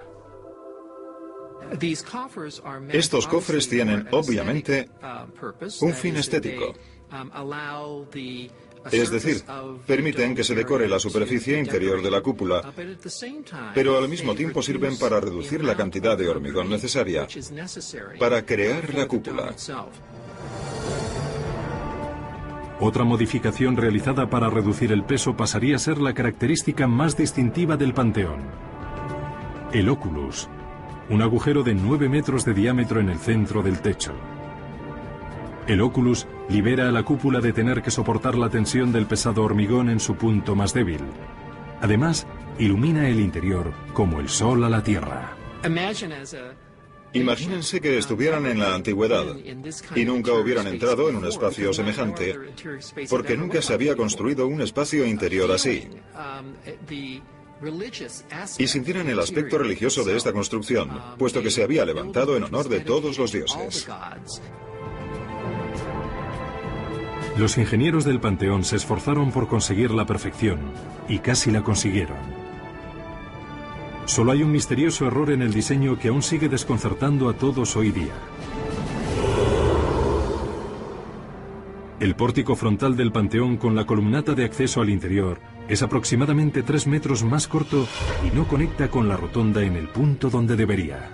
Estos cofres tienen, obviamente, un fin estético. Es decir, permiten que se decore la superficie interior de la cúpula, pero al mismo tiempo sirven para reducir la cantidad de hormigón necesaria para crear la cúpula. Otra modificación realizada para reducir el peso pasaría a ser la característica más distintiva del Panteón: el oculus, un agujero de 9 metros de diámetro en el centro del techo. El oculus libera a la cúpula de tener que soportar la tensión del pesado hormigón en su punto más débil. Además, ilumina el interior como el sol a la tierra. Imagínense que estuvieran en la antigüedad y nunca hubieran entrado en un espacio semejante, porque nunca se había construido un espacio interior así. Y sintieran el aspecto religioso de esta construcción, puesto que se había levantado en honor de todos los dioses. Los ingenieros del Panteón se esforzaron por conseguir la perfección, y casi la consiguieron. Solo hay un misterioso error en el diseño que aún sigue desconcertando a todos hoy día. El pórtico frontal del Panteón, con la columnata de acceso al interior, es aproximadamente 3 metros más corto y no conecta con la rotonda en el punto donde debería.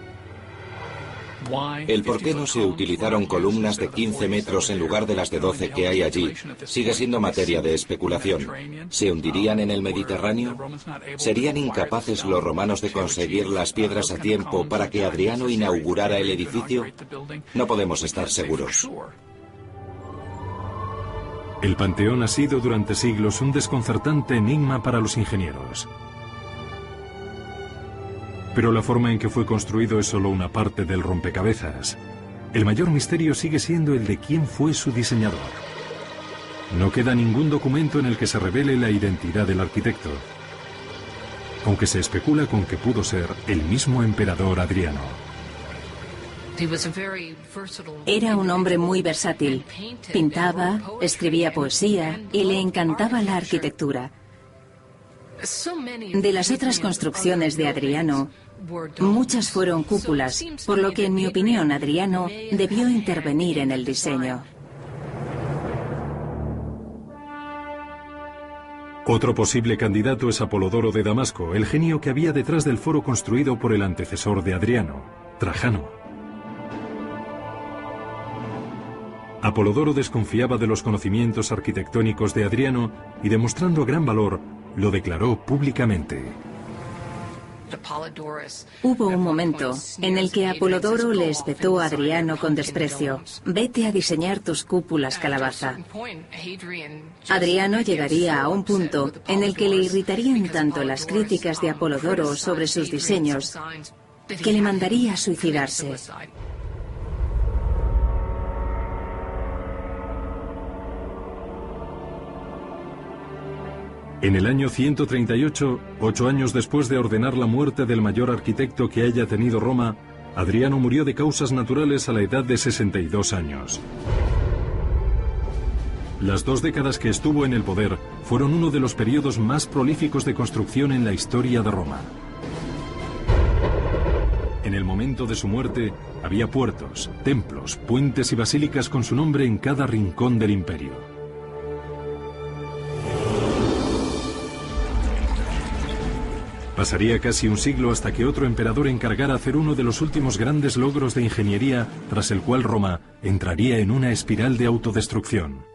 El por qué no se utilizaron columnas de 15 metros en lugar de las de 12 que hay allí sigue siendo materia de especulación. ¿Se hundirían en el Mediterráneo? ¿Serían incapaces los romanos de conseguir las piedras a tiempo para que Adriano inaugurara el edificio? No podemos estar seguros. El Panteón ha sido durante siglos un desconcertante enigma para los ingenieros. Pero la forma en que fue construido es solo una parte del rompecabezas. El mayor misterio sigue siendo el de quién fue su diseñador. No queda ningún documento en el que se revele la identidad del arquitecto, aunque se especula con que pudo ser el mismo emperador Adriano. Era un hombre muy versátil. Pintaba, escribía poesía y le encantaba la arquitectura. De las otras construcciones de Adriano, muchas fueron cúpulas, por lo que en mi opinión Adriano debió intervenir en el diseño. Otro posible candidato es Apolodoro de Damasco, el genio que había detrás del foro construido por el antecesor de Adriano, Trajano. Apolodoro desconfiaba de los conocimientos arquitectónicos de Adriano y, demostrando gran valor, lo declaró públicamente. Hubo un momento en el que Apolodoro le espetó a Adriano con desprecio: «Vete a diseñar tus cúpulas, calabaza». Adriano llegaría a un punto en el que le irritarían tanto las críticas de Apolodoro sobre sus diseños que le mandaría a suicidarse. En el año 138, 8 años después de ordenar la muerte del mayor arquitecto que haya tenido Roma, Adriano murió de causas naturales a la edad de 62 años. Las 2 décadas que estuvo en el poder fueron uno de los periodos más prolíficos de construcción en la historia de Roma. En el momento de su muerte, había puertos, templos, puentes y basílicas con su nombre en cada rincón del imperio. Pasaría casi un siglo hasta que otro emperador encargara hacer uno de los últimos grandes logros de ingeniería, tras el cual Roma entraría en una espiral de autodestrucción.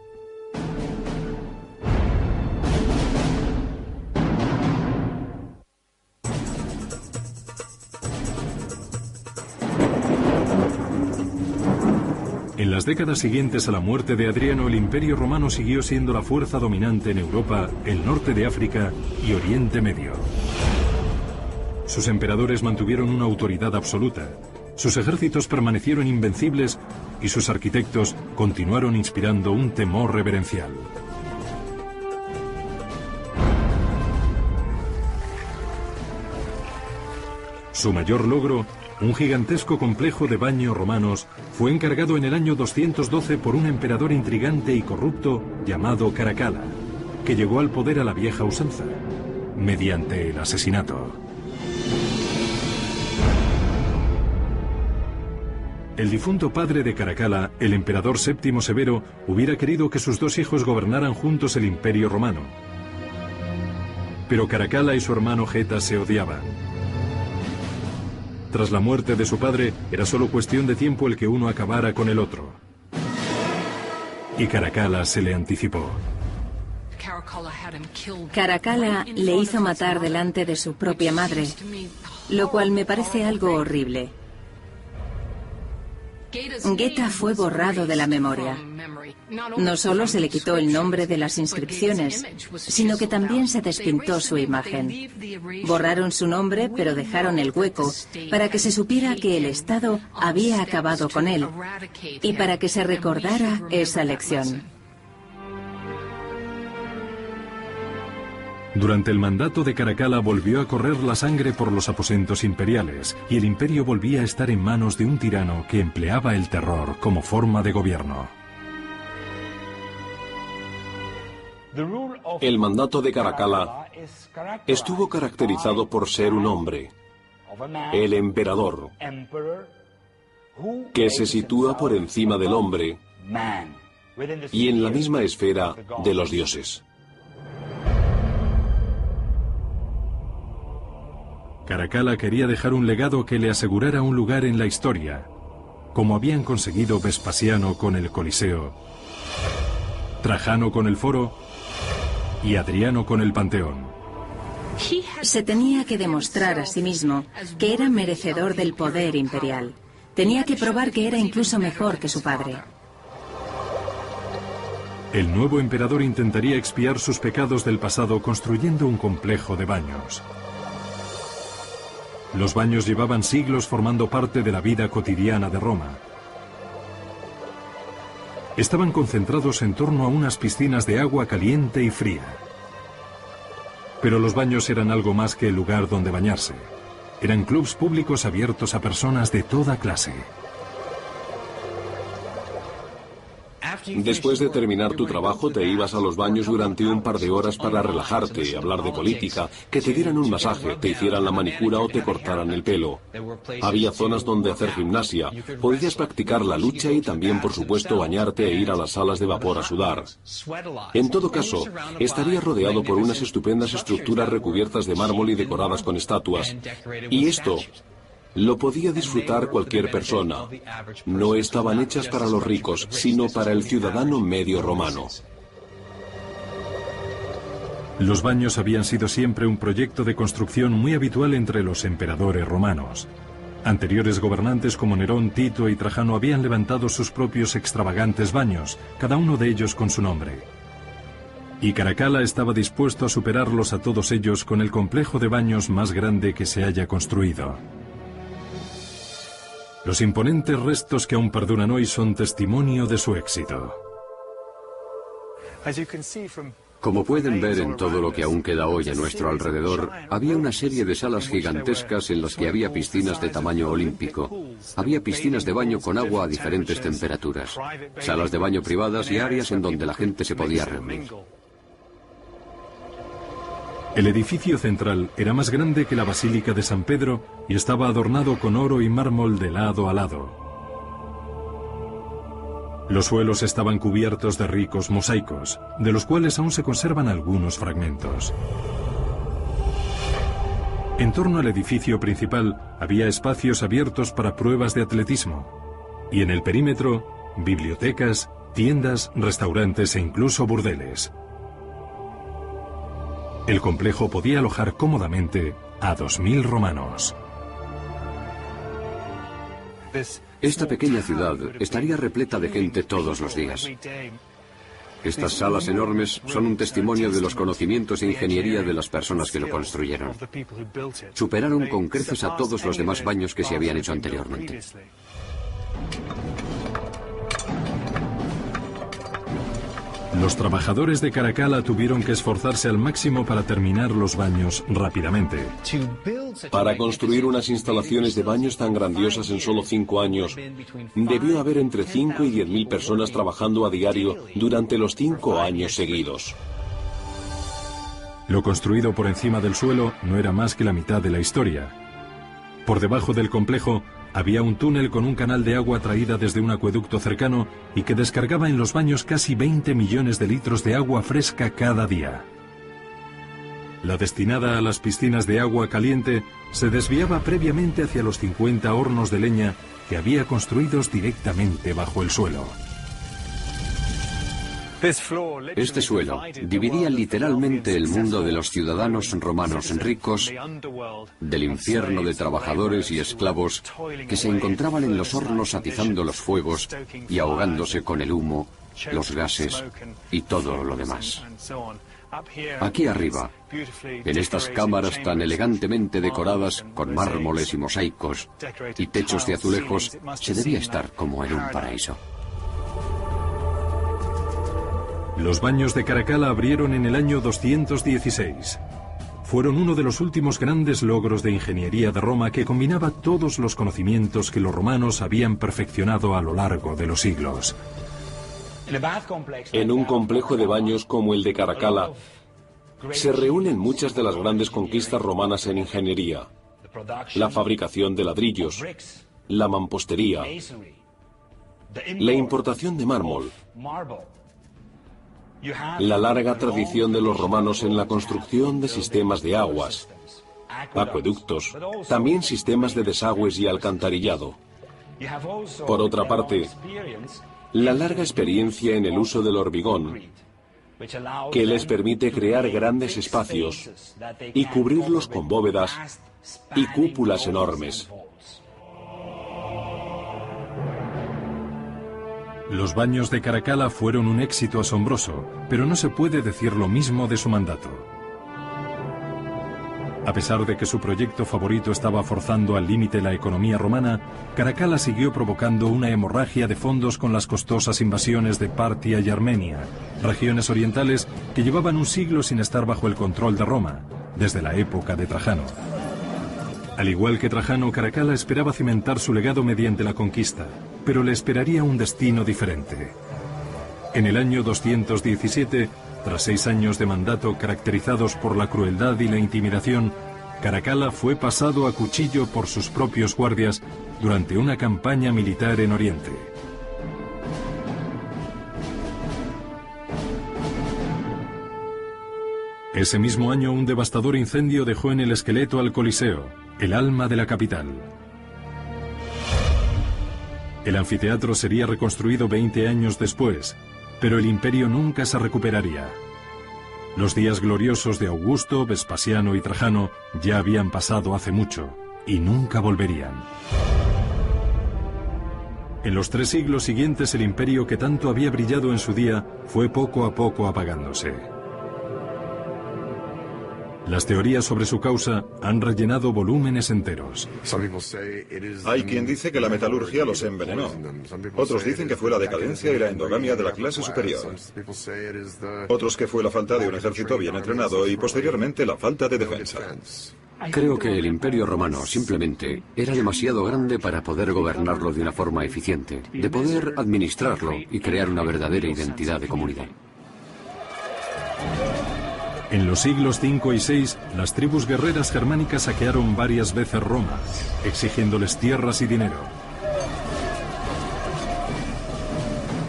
En las décadas siguientes a la muerte de Adriano, el Imperio Romano siguió siendo la fuerza dominante en Europa, el norte de África y Oriente Medio. Sus emperadores mantuvieron una autoridad absoluta, sus ejércitos permanecieron invencibles y sus arquitectos continuaron inspirando un temor reverencial. Su mayor logro, un gigantesco complejo de baños romanos, fue encargado en el año 212 por un emperador intrigante y corrupto llamado Caracalla, que llegó al poder a la vieja usanza, mediante el asesinato. El difunto padre de Caracalla, el emperador Séptimo Severo, hubiera querido que sus 2 hijos gobernaran juntos el Imperio Romano. Pero Caracalla y su hermano Geta se odiaban. Tras la muerte de su padre, era solo cuestión de tiempo el que uno acabara con el otro. Y Caracalla se le anticipó. Caracalla le hizo matar delante de su propia madre, lo cual me parece algo horrible. Geta fue borrado de la memoria. No solo se le quitó el nombre de las inscripciones, sino que también se despintó su imagen. Borraron su nombre, pero dejaron el hueco para que se supiera que el Estado había acabado con él y para que se recordara esa lección. Durante el mandato de Caracalla volvió a correr la sangre por los aposentos imperiales y el imperio volvía a estar en manos de un tirano que empleaba el terror como forma de gobierno. El mandato de Caracalla estuvo caracterizado por ser un hombre, el emperador, que se sitúa por encima del hombre y en la misma esfera de los dioses. Caracalla quería dejar un legado que le asegurara un lugar en la historia, como habían conseguido Vespasiano con el Coliseo, Trajano con el Foro y Adriano con el Panteón. Se tenía que demostrar a sí mismo que era merecedor del poder imperial. Tenía que probar que era incluso mejor que su padre. El nuevo emperador intentaría expiar sus pecados del pasado construyendo un complejo de baños. Los baños llevaban siglos formando parte de la vida cotidiana de Roma. Estaban concentrados en torno a unas piscinas de agua caliente y fría. Pero los baños eran algo más que el lugar donde bañarse. Eran clubs públicos abiertos a personas de toda clase. Después de terminar tu trabajo te ibas a los baños durante un par de horas para relajarte, hablar de política, que te dieran un masaje, te hicieran la manicura o te cortaran el pelo. Había zonas donde hacer gimnasia, podías practicar la lucha y también, por supuesto, bañarte e ir a las salas de vapor a sudar. En todo caso, estarías rodeado por unas estupendas estructuras recubiertas de mármol y decoradas con estatuas. Y esto lo podía disfrutar cualquier persona. No estaban hechas para los ricos, sino para el ciudadano medio romano. Los baños habían sido siempre un proyecto de construcción muy habitual entre los emperadores romanos. Anteriores gobernantes como Nerón, Tito y Trajano habían levantado sus propios extravagantes baños, cada uno de ellos con su nombre. Y Caracalla estaba dispuesto a superarlos a todos ellos con el complejo de baños más grande que se haya construido. Los imponentes restos que aún perduran hoy son testimonio de su éxito. Como pueden ver en todo lo que aún queda hoy a nuestro alrededor, había una serie de salas gigantescas en las que había piscinas de tamaño olímpico. Había piscinas de baño con agua a diferentes temperaturas, salas de baño privadas y áreas en donde la gente se podía reunir. El edificio central era más grande que la Basílica de San Pedro y estaba adornado con oro y mármol de lado a lado. Los suelos estaban cubiertos de ricos mosaicos, de los cuales aún se conservan algunos fragmentos. En torno al edificio principal había espacios abiertos para pruebas de atletismo, y en el perímetro, bibliotecas, tiendas, restaurantes e incluso burdeles. El complejo podía alojar cómodamente a 2000 romanos. Esta pequeña ciudad estaría repleta de gente todos los días. Estas salas enormes son un testimonio de los conocimientos e ingeniería de las personas que lo construyeron. Superaron con creces a todos los demás baños que se habían hecho anteriormente. Los trabajadores de Caracalla tuvieron que esforzarse al máximo para terminar los baños rápidamente. Para construir unas instalaciones de baños tan grandiosas en solo 5 años, debió haber entre 5 y 10.000 personas trabajando a diario durante los 5 años seguidos. Lo construido por encima del suelo no era más que la mitad de la historia. Por debajo del complejo había un túnel con un canal de agua traída desde un acueducto cercano y que descargaba en los baños casi 20 millones de litros de agua fresca cada día. La destinada a las piscinas de agua caliente se desviaba previamente hacia los 50 hornos de leña que había construidos directamente bajo el suelo. Este suelo dividía literalmente el mundo de los ciudadanos romanos ricos del infierno de trabajadores y esclavos que se encontraban en los hornos atizando los fuegos y ahogándose con el humo, los gases y todo lo demás. Aquí arriba, en estas cámaras tan elegantemente decoradas con mármoles y mosaicos y techos de azulejos, se debía estar como en un paraíso. Los baños de Caracalla abrieron en el año 216. Fueron uno de los últimos grandes logros de ingeniería de Roma que combinaba todos los conocimientos que los romanos habían perfeccionado a lo largo de los siglos. En un complejo de baños como el de Caracalla, se reúnen muchas de las grandes conquistas romanas en ingeniería: la fabricación de ladrillos, la mampostería, la importación de mármol, la larga tradición de los romanos en la construcción de sistemas de aguas, acueductos, también sistemas de desagües y alcantarillado. Por otra parte, la larga experiencia en el uso del hormigón, que les permite crear grandes espacios y cubrirlos con bóvedas y cúpulas enormes. Los baños de Caracalla fueron un éxito asombroso, pero no se puede decir lo mismo de su mandato. A pesar de que su proyecto favorito estaba forzando al límite la economía romana, Caracalla siguió provocando una hemorragia de fondos con las costosas invasiones de Partia y Armenia, regiones orientales que llevaban un siglo sin estar bajo el control de Roma, desde la época de Trajano. Al igual que Trajano, Caracalla esperaba cimentar su legado mediante la conquista, pero le esperaría un destino diferente. En el año 217, tras 6 años de mandato caracterizados por la crueldad y la intimidación, Caracalla fue pasado a cuchillo por sus propios guardias durante una campaña militar en Oriente. Ese mismo año, un devastador incendio dejó en el esqueleto al Coliseo, el alma de la capital. El anfiteatro sería reconstruido 20 años después, pero el imperio nunca se recuperaría. Los días gloriosos de Augusto, Vespasiano y Trajano ya habían pasado hace mucho, y nunca volverían. En los 3 siglos siguientes, el imperio que tanto había brillado en su día fue poco a poco apagándose. Las teorías sobre su causa han rellenado volúmenes enteros. Hay quien dice que la metalurgia los envenenó. Otros dicen que fue la decadencia y la endogamia de la clase superior. Otros que fue la falta de un ejército bien entrenado y posteriormente la falta de defensa. Creo que el Imperio Romano simplemente era demasiado grande para poder gobernarlo de una forma eficiente, de poder administrarlo y crear una verdadera identidad de comunidad. En los siglos V y VI, las tribus guerreras germánicas saquearon varias veces Roma, exigiéndoles tierras y dinero.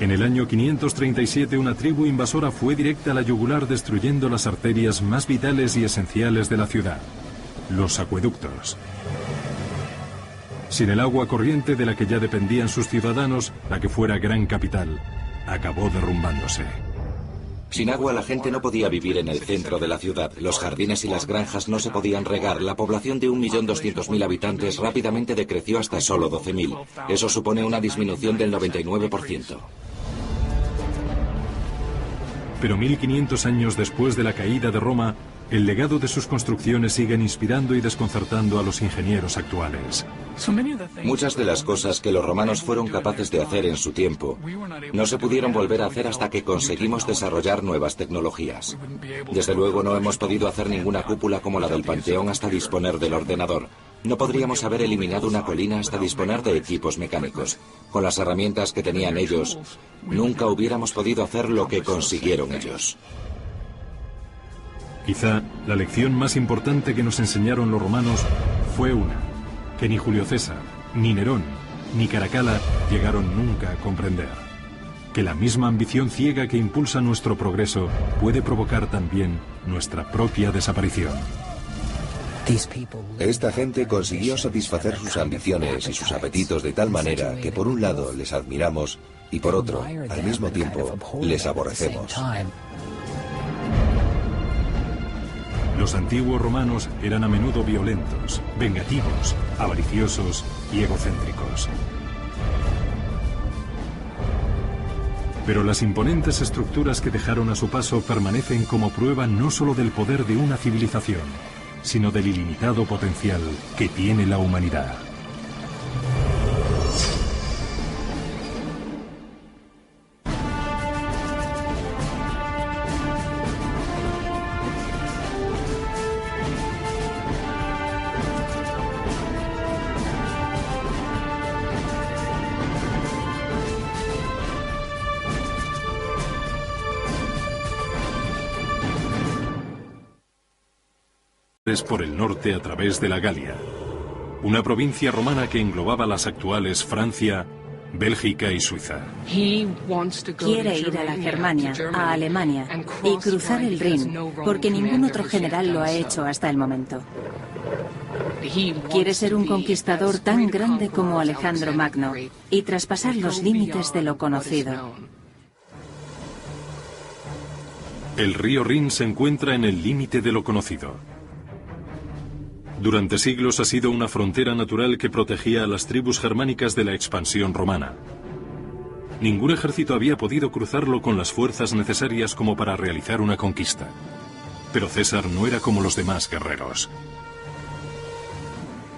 En el año 537, una tribu invasora fue directa a la yugular, destruyendo las arterias más vitales y esenciales de la ciudad, los acueductos. Sin el agua corriente de la que ya dependían sus ciudadanos, la que fuera gran capital acabó derrumbándose. Sin agua la gente no podía vivir en el centro de la ciudad, los jardines y las granjas no se podían regar, la población de 1.200.000 habitantes rápidamente decreció hasta solo 12.000. Eso supone una disminución del 99%. Pero 1500 años después de la caída de Roma, el legado de sus construcciones siguen inspirando y desconcertando a los ingenieros actuales. Muchas de las cosas que los romanos fueron capaces de hacer en su tiempo no se pudieron volver a hacer hasta que conseguimos desarrollar nuevas tecnologías. Desde luego no hemos podido hacer ninguna cúpula como la del Panteón hasta disponer del ordenador. No podríamos haber eliminado una colina hasta disponer de equipos mecánicos. Con las herramientas que tenían ellos, nunca hubiéramos podido hacer lo que consiguieron ellos. Quizá la lección más importante que nos enseñaron los romanos fue una, que ni Julio César, ni Nerón, ni Caracalla llegaron nunca a comprender. Que la misma ambición ciega que impulsa nuestro progreso puede provocar también nuestra propia desaparición. Esta gente consiguió satisfacer sus ambiciones y sus apetitos de tal manera que por un lado les admiramos y por otro, al mismo tiempo, les aborrecemos. Los antiguos romanos eran a menudo violentos, vengativos, avariciosos y egocéntricos. Pero las imponentes estructuras que dejaron a su paso permanecen como prueba no solo del poder de una civilización, sino del ilimitado potencial que tiene la humanidad. Por el norte a través de la Galia, una provincia romana que englobaba las actuales Francia, Bélgica y Suiza. Quiere ir a la Germania, a Alemania, y cruzar el Rin, porque ningún otro general lo ha hecho hasta el momento. Quiere ser un conquistador tan grande como Alejandro Magno y traspasar los límites de lo conocido. El río Rin se encuentra en el límite de lo conocido. Durante siglos ha sido una frontera natural que protegía a las tribus germánicas de la expansión romana. Ningún ejército había podido cruzarlo con las fuerzas necesarias como para realizar una conquista. Pero César no era como los demás guerreros.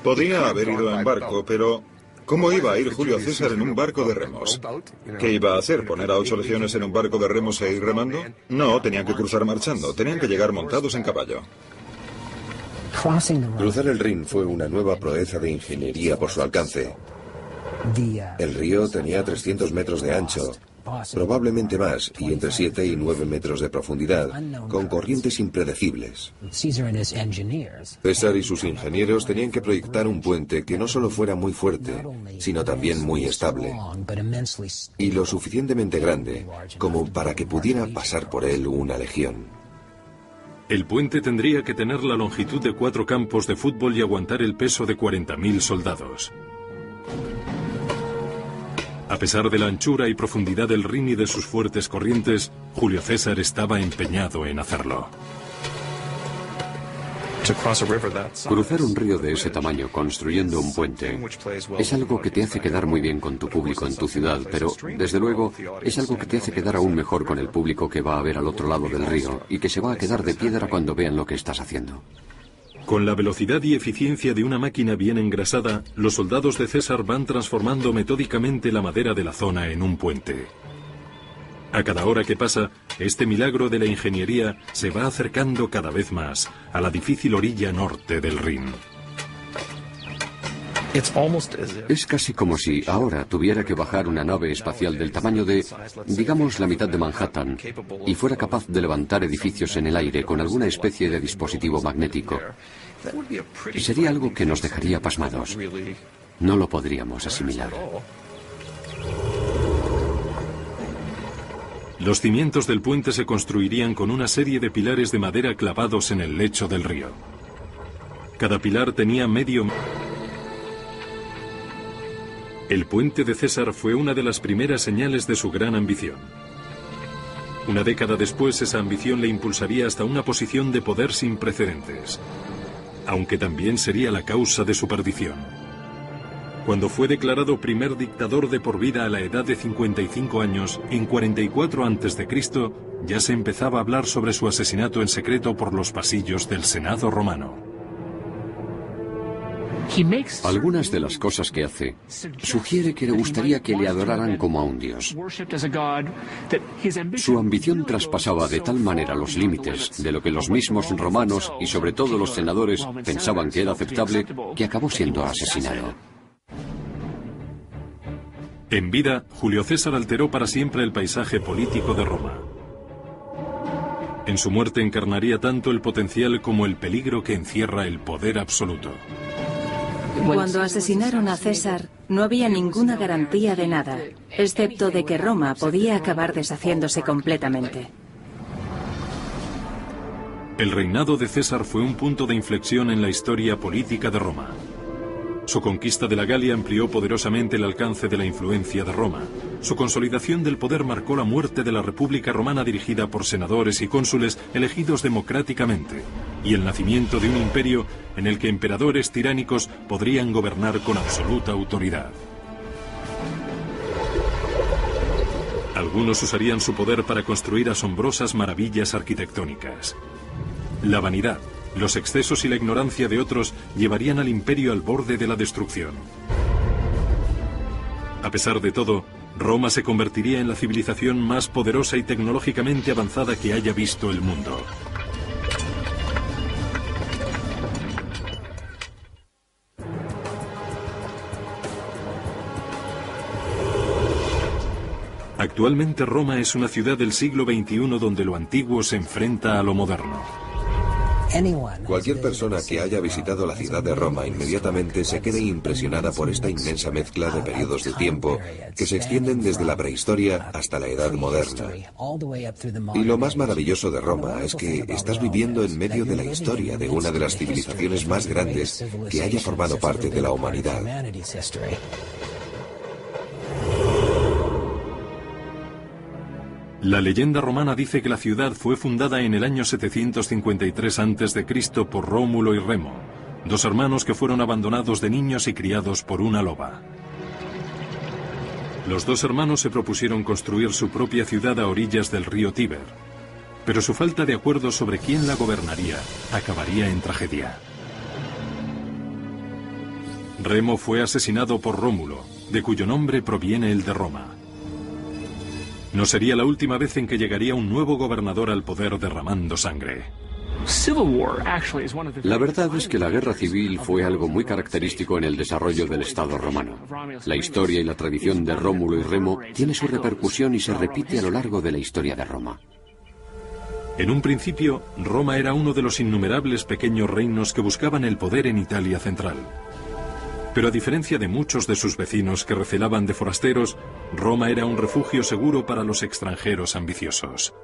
Podría haber ido en barco, pero ¿cómo iba a ir Julio César en un barco de remos? ¿Qué iba a hacer? ¿Poner a 8 legiones en un barco de remos e ir remando? No, tenían que cruzar marchando, tenían que llegar montados en caballo. Cruzar el Rin fue una nueva proeza de ingeniería por su alcance. El río tenía 300 metros de ancho, probablemente más, y entre 7 y 9 metros de profundidad, con corrientes impredecibles. César y sus ingenieros tenían que proyectar un puente que no solo fuera muy fuerte, sino también muy estable, y lo suficientemente grande como para que pudiera pasar por él una legión. El puente tendría que tener la longitud de 4 campos de fútbol y aguantar el peso de 40.000 soldados. A pesar de la anchura y profundidad del Rin y de sus fuertes corrientes, Julio César estaba empeñado en hacerlo. Cruzar un río de ese tamaño construyendo un puente es algo que te hace quedar muy bien con tu público en tu ciudad, pero, desde luego, es algo que te hace quedar aún mejor con el público que va a ver al otro lado del río y que se va a quedar de piedra cuando vean lo que estás haciendo. Con la velocidad y eficiencia de una máquina bien engrasada, los soldados de César van transformando metódicamente la madera de la zona en un puente. A cada hora que pasa, este milagro de la ingeniería se va acercando cada vez más a la difícil orilla norte del Rin. Es casi como si ahora tuviera que bajar una nave espacial del tamaño de, digamos, la mitad de Manhattan, y fuera capaz de levantar edificios en el aire con alguna especie de dispositivo magnético. Sería algo que nos dejaría pasmados. No lo podríamos asimilar. Los cimientos del puente se construirían con una serie de pilares de madera clavados en el lecho del río. Cada pilar tenía medio... El puente de César fue una de las primeras señales de su gran ambición. Una década después, esa ambición le impulsaría hasta una posición de poder sin precedentes, aunque también sería la causa de su perdición. Cuando fue declarado primer dictador de por vida a la edad de 55 años, en 44 a.C., ya se empezaba a hablar sobre su asesinato en secreto por los pasillos del Senado romano. Algunas de las cosas que hace sugiere que le gustaría que le adoraran como a un dios. Su ambición traspasaba de tal manera los límites de lo que los mismos romanos y sobre todo los senadores pensaban que era aceptable, que acabó siendo asesinado. En vida, Julio César alteró para siempre el paisaje político de Roma. En su muerte encarnaría tanto el potencial como el peligro que encierra el poder absoluto. Cuando asesinaron a César, no había ninguna garantía de nada, excepto de que Roma podía acabar deshaciéndose completamente. El reinado de César fue un punto de inflexión en la historia política de Roma. Su conquista de la Galia amplió poderosamente el alcance de la influencia de Roma. Su consolidación del poder marcó la muerte de la República Romana dirigida por senadores y cónsules elegidos democráticamente, y el nacimiento de un imperio en el que emperadores tiránicos podrían gobernar con absoluta autoridad. Algunos usarían su poder para construir asombrosas maravillas arquitectónicas. La vanidad, los excesos y la ignorancia de otros llevarían al imperio al borde de la destrucción. A pesar de todo, Roma se convertiría en la civilización más poderosa y tecnológicamente avanzada que haya visto el mundo. Actualmente Roma es una ciudad del siglo XXI donde lo antiguo se enfrenta a lo moderno. Cualquier persona que haya visitado la ciudad de Roma inmediatamente se quede impresionada por esta inmensa mezcla de periodos de tiempo que se extienden desde la prehistoria hasta la edad moderna. Y lo más maravilloso de Roma es que estás viviendo en medio de la historia de una de las civilizaciones más grandes que haya formado parte de la humanidad. La leyenda romana dice que la ciudad fue fundada en el año 753 a.C. por Rómulo y Remo, dos hermanos que fueron abandonados de niños y criados por una loba. Los dos hermanos se propusieron construir su propia ciudad a orillas del río Tíber, pero su falta de acuerdo sobre quién la gobernaría acabaría en tragedia. Remo fue asesinado por Rómulo, de cuyo nombre proviene el de Roma. No sería la última vez en que llegaría un nuevo gobernador al poder derramando sangre. La verdad es que la guerra civil fue algo muy característico en el desarrollo del Estado romano. La historia y la tradición de Rómulo y Remo tiene su repercusión y se repite a lo largo de la historia de Roma. En un principio, Roma era uno de los innumerables pequeños reinos que buscaban el poder en Italia central. Pero a diferencia de muchos de sus vecinos que recelaban de forasteros, Roma era un refugio seguro para los extranjeros ambiciosos.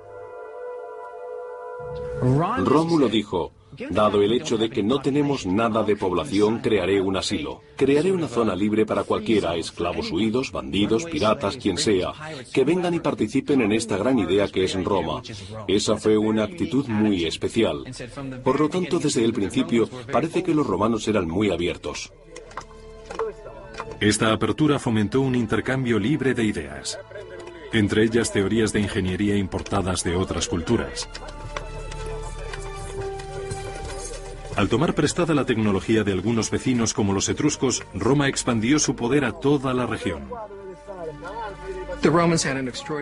Rómulo dijo: dado el hecho de que no tenemos nada de población, crearé un asilo. Crearé una zona libre para cualquiera, esclavos huidos, bandidos, piratas, quien sea, que vengan y participen en esta gran idea que es Roma. Esa fue una actitud muy especial. Por lo tanto, desde el principio, parece que los romanos eran muy abiertos. Esta apertura fomentó un intercambio libre de ideas, entre ellas teorías de ingeniería importadas de otras culturas. Al tomar prestada la tecnología de algunos vecinos como los etruscos, Roma expandió su poder a toda la región.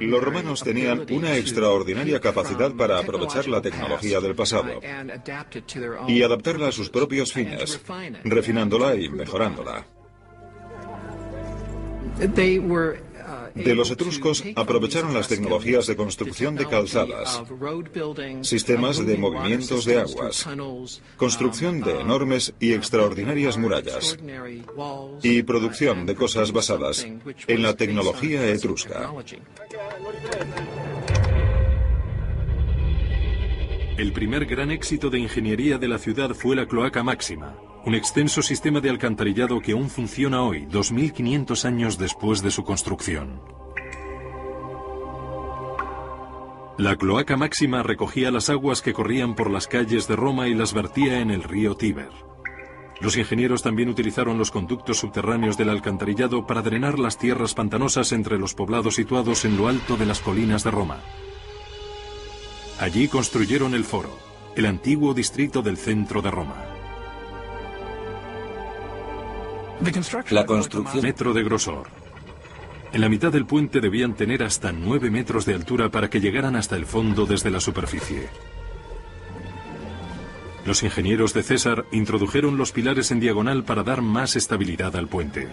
Los romanos tenían una extraordinaria capacidad para aprovechar la tecnología del pasado y adaptarla a sus propios fines, refinándola y mejorándola. De los etruscos aprovecharon las tecnologías de construcción de calzadas, sistemas de movimientos de aguas, construcción de enormes y extraordinarias murallas y producción de cosas basadas en la tecnología etrusca. El primer gran éxito de ingeniería de la ciudad fue la Cloaca Máxima, un extenso sistema de alcantarillado que aún funciona hoy, 2500 años después de su construcción. La Cloaca Máxima recogía las aguas que corrían por las calles de Roma y las vertía en el río Tíber. Los ingenieros también utilizaron los conductos subterráneos del alcantarillado para drenar las tierras pantanosas entre los poblados situados en lo alto de las colinas de Roma. Allí construyeron el Foro, el antiguo distrito del centro de Roma. La construcción Metro de grosor. En la mitad del puente debían tener hasta 9 metros de altura para que llegaran hasta el fondo desde la superficie. Los ingenieros de César introdujeron los pilares en diagonal para dar más estabilidad al puente.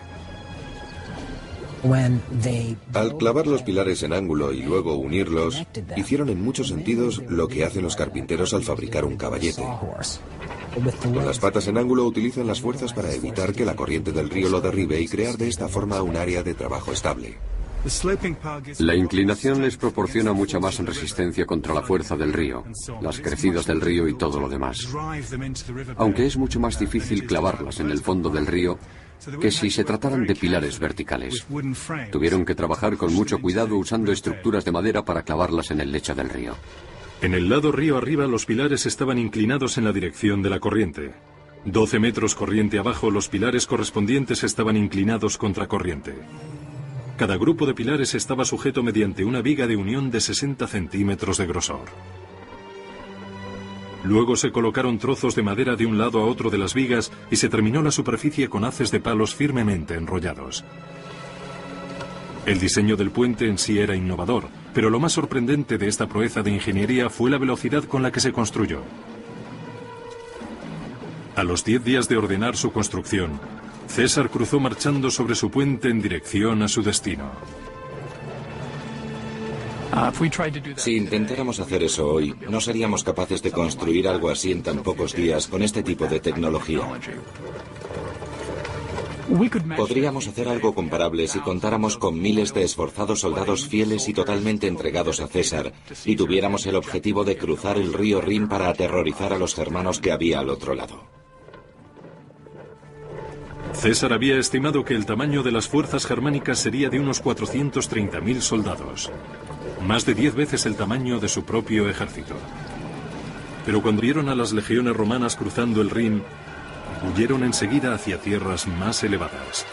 Al clavar los pilares en ángulo y luego unirlos, hicieron en muchos sentidos lo que hacen los carpinteros al fabricar un caballete. Con las patas en ángulo utilizan las fuerzas para evitar que la corriente del río lo derribe y crear de esta forma un área de trabajo estable. La inclinación les proporciona mucha más resistencia contra la fuerza del río, las crecidas del río y todo lo demás. Aunque es mucho más difícil clavarlas en el fondo del río que si se trataran de pilares verticales. Tuvieron que trabajar con mucho cuidado usando estructuras de madera para clavarlas en el lecho del río. En el lado río arriba los pilares estaban inclinados en la dirección de la corriente. 12 metros corriente abajo los pilares correspondientes estaban inclinados contra corriente. Cada grupo de pilares estaba sujeto mediante una viga de unión de 60 centímetros de grosor. Luego se colocaron trozos de madera de un lado a otro de las vigas y se terminó la superficie con haces de palos firmemente enrollados. El diseño del puente en sí era innovador, pero lo más sorprendente de esta proeza de ingeniería fue la velocidad con la que se construyó. A los 10 días de ordenar su construcción, César cruzó marchando sobre su puente en dirección a su destino. Si intentáramos hacer eso hoy, no seríamos capaces de construir algo así en tan pocos días con este tipo de tecnología. Podríamos hacer algo comparable si contáramos con miles de esforzados soldados fieles y totalmente entregados a César y tuviéramos el objetivo de cruzar el río Rin para aterrorizar a los germanos que había al otro lado. César había estimado que el tamaño de las fuerzas germánicas sería de unos 430.000 soldados, más de 10 veces el tamaño de su propio ejército. Pero cuando vieron a las legiones romanas cruzando el Rin, huyeron enseguida hacia tierras más elevadas.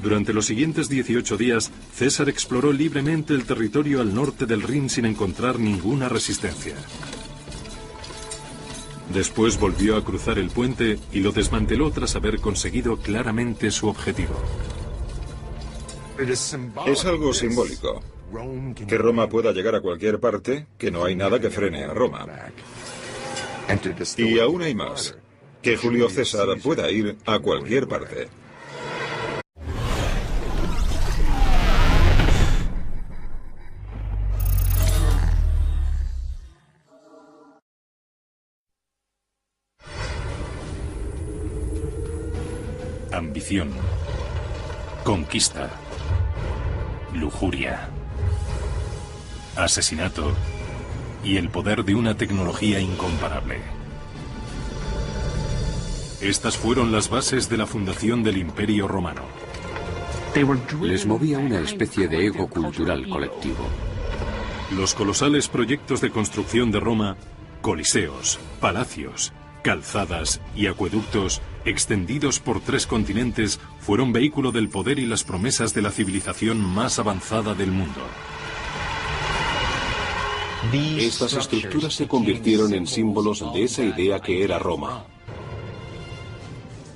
Durante los siguientes 18 días, César exploró libremente el territorio al norte del Rin sin encontrar ninguna resistencia. Después volvió a cruzar el puente y lo desmanteló tras haber conseguido claramente su objetivo. Es algo simbólico. Que Roma pueda llegar a cualquier parte, que no hay nada que frene a Roma. Y aún hay más. Que Julio César pueda ir a cualquier parte. Ambición, conquista, lujuria, asesinato y el poder de una tecnología incomparable. Estas fueron las bases de la fundación del Imperio Romano. Les movía una especie de ego cultural colectivo. Los colosales proyectos de construcción de Roma, coliseos, palacios, calzadas y acueductos extendidos por 3 continentes fueron vehículo del poder y las promesas de la civilización más avanzada del mundo. Estas estructuras se convirtieron en símbolos de esa idea que era Roma.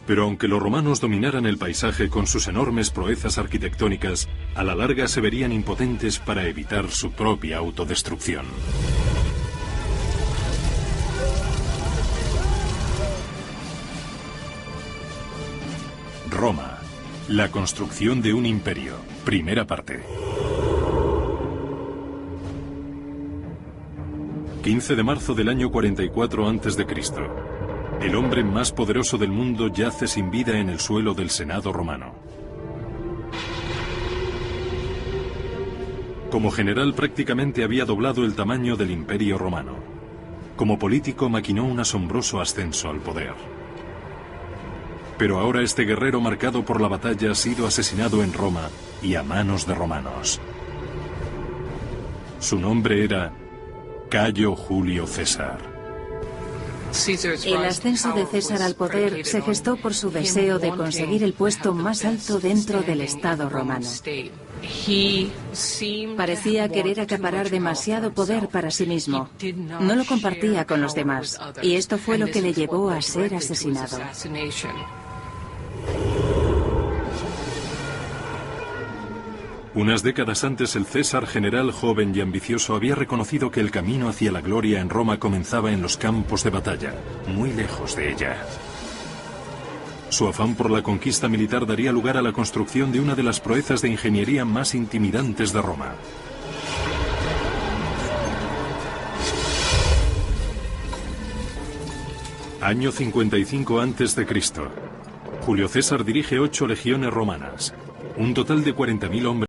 Pero aunque los romanos dominaran el paisaje con sus enormes proezas arquitectónicas, a la larga se verían impotentes para evitar su propia autodestrucción. Roma, la construcción de un imperio. Primera parte. 15 de marzo del año 44 a.C. El hombre más poderoso del mundo yace sin vida en el suelo del Senado romano. Como general prácticamente había doblado el tamaño del Imperio Romano. Como político maquinó un asombroso ascenso al poder. Pero ahora este guerrero marcado por la batalla ha sido asesinado en Roma y a manos de romanos. Su nombre era Cayo Julio César. El ascenso de César al poder se gestó por su deseo de conseguir el puesto más alto dentro del Estado romano. Parecía querer acaparar demasiado poder para sí mismo. No lo compartía con los demás, y esto fue lo que le llevó a ser asesinado. Unas décadas antes, el César general joven y ambicioso había reconocido que el camino hacia la gloria en Roma comenzaba en los campos de batalla, muy lejos de ella. Su afán por la conquista militar daría lugar a la construcción de una de las proezas de ingeniería más intimidantes de Roma. Año 55 a.C. Julio César dirige 8 legiones romanas, un total de 40.000 hombres.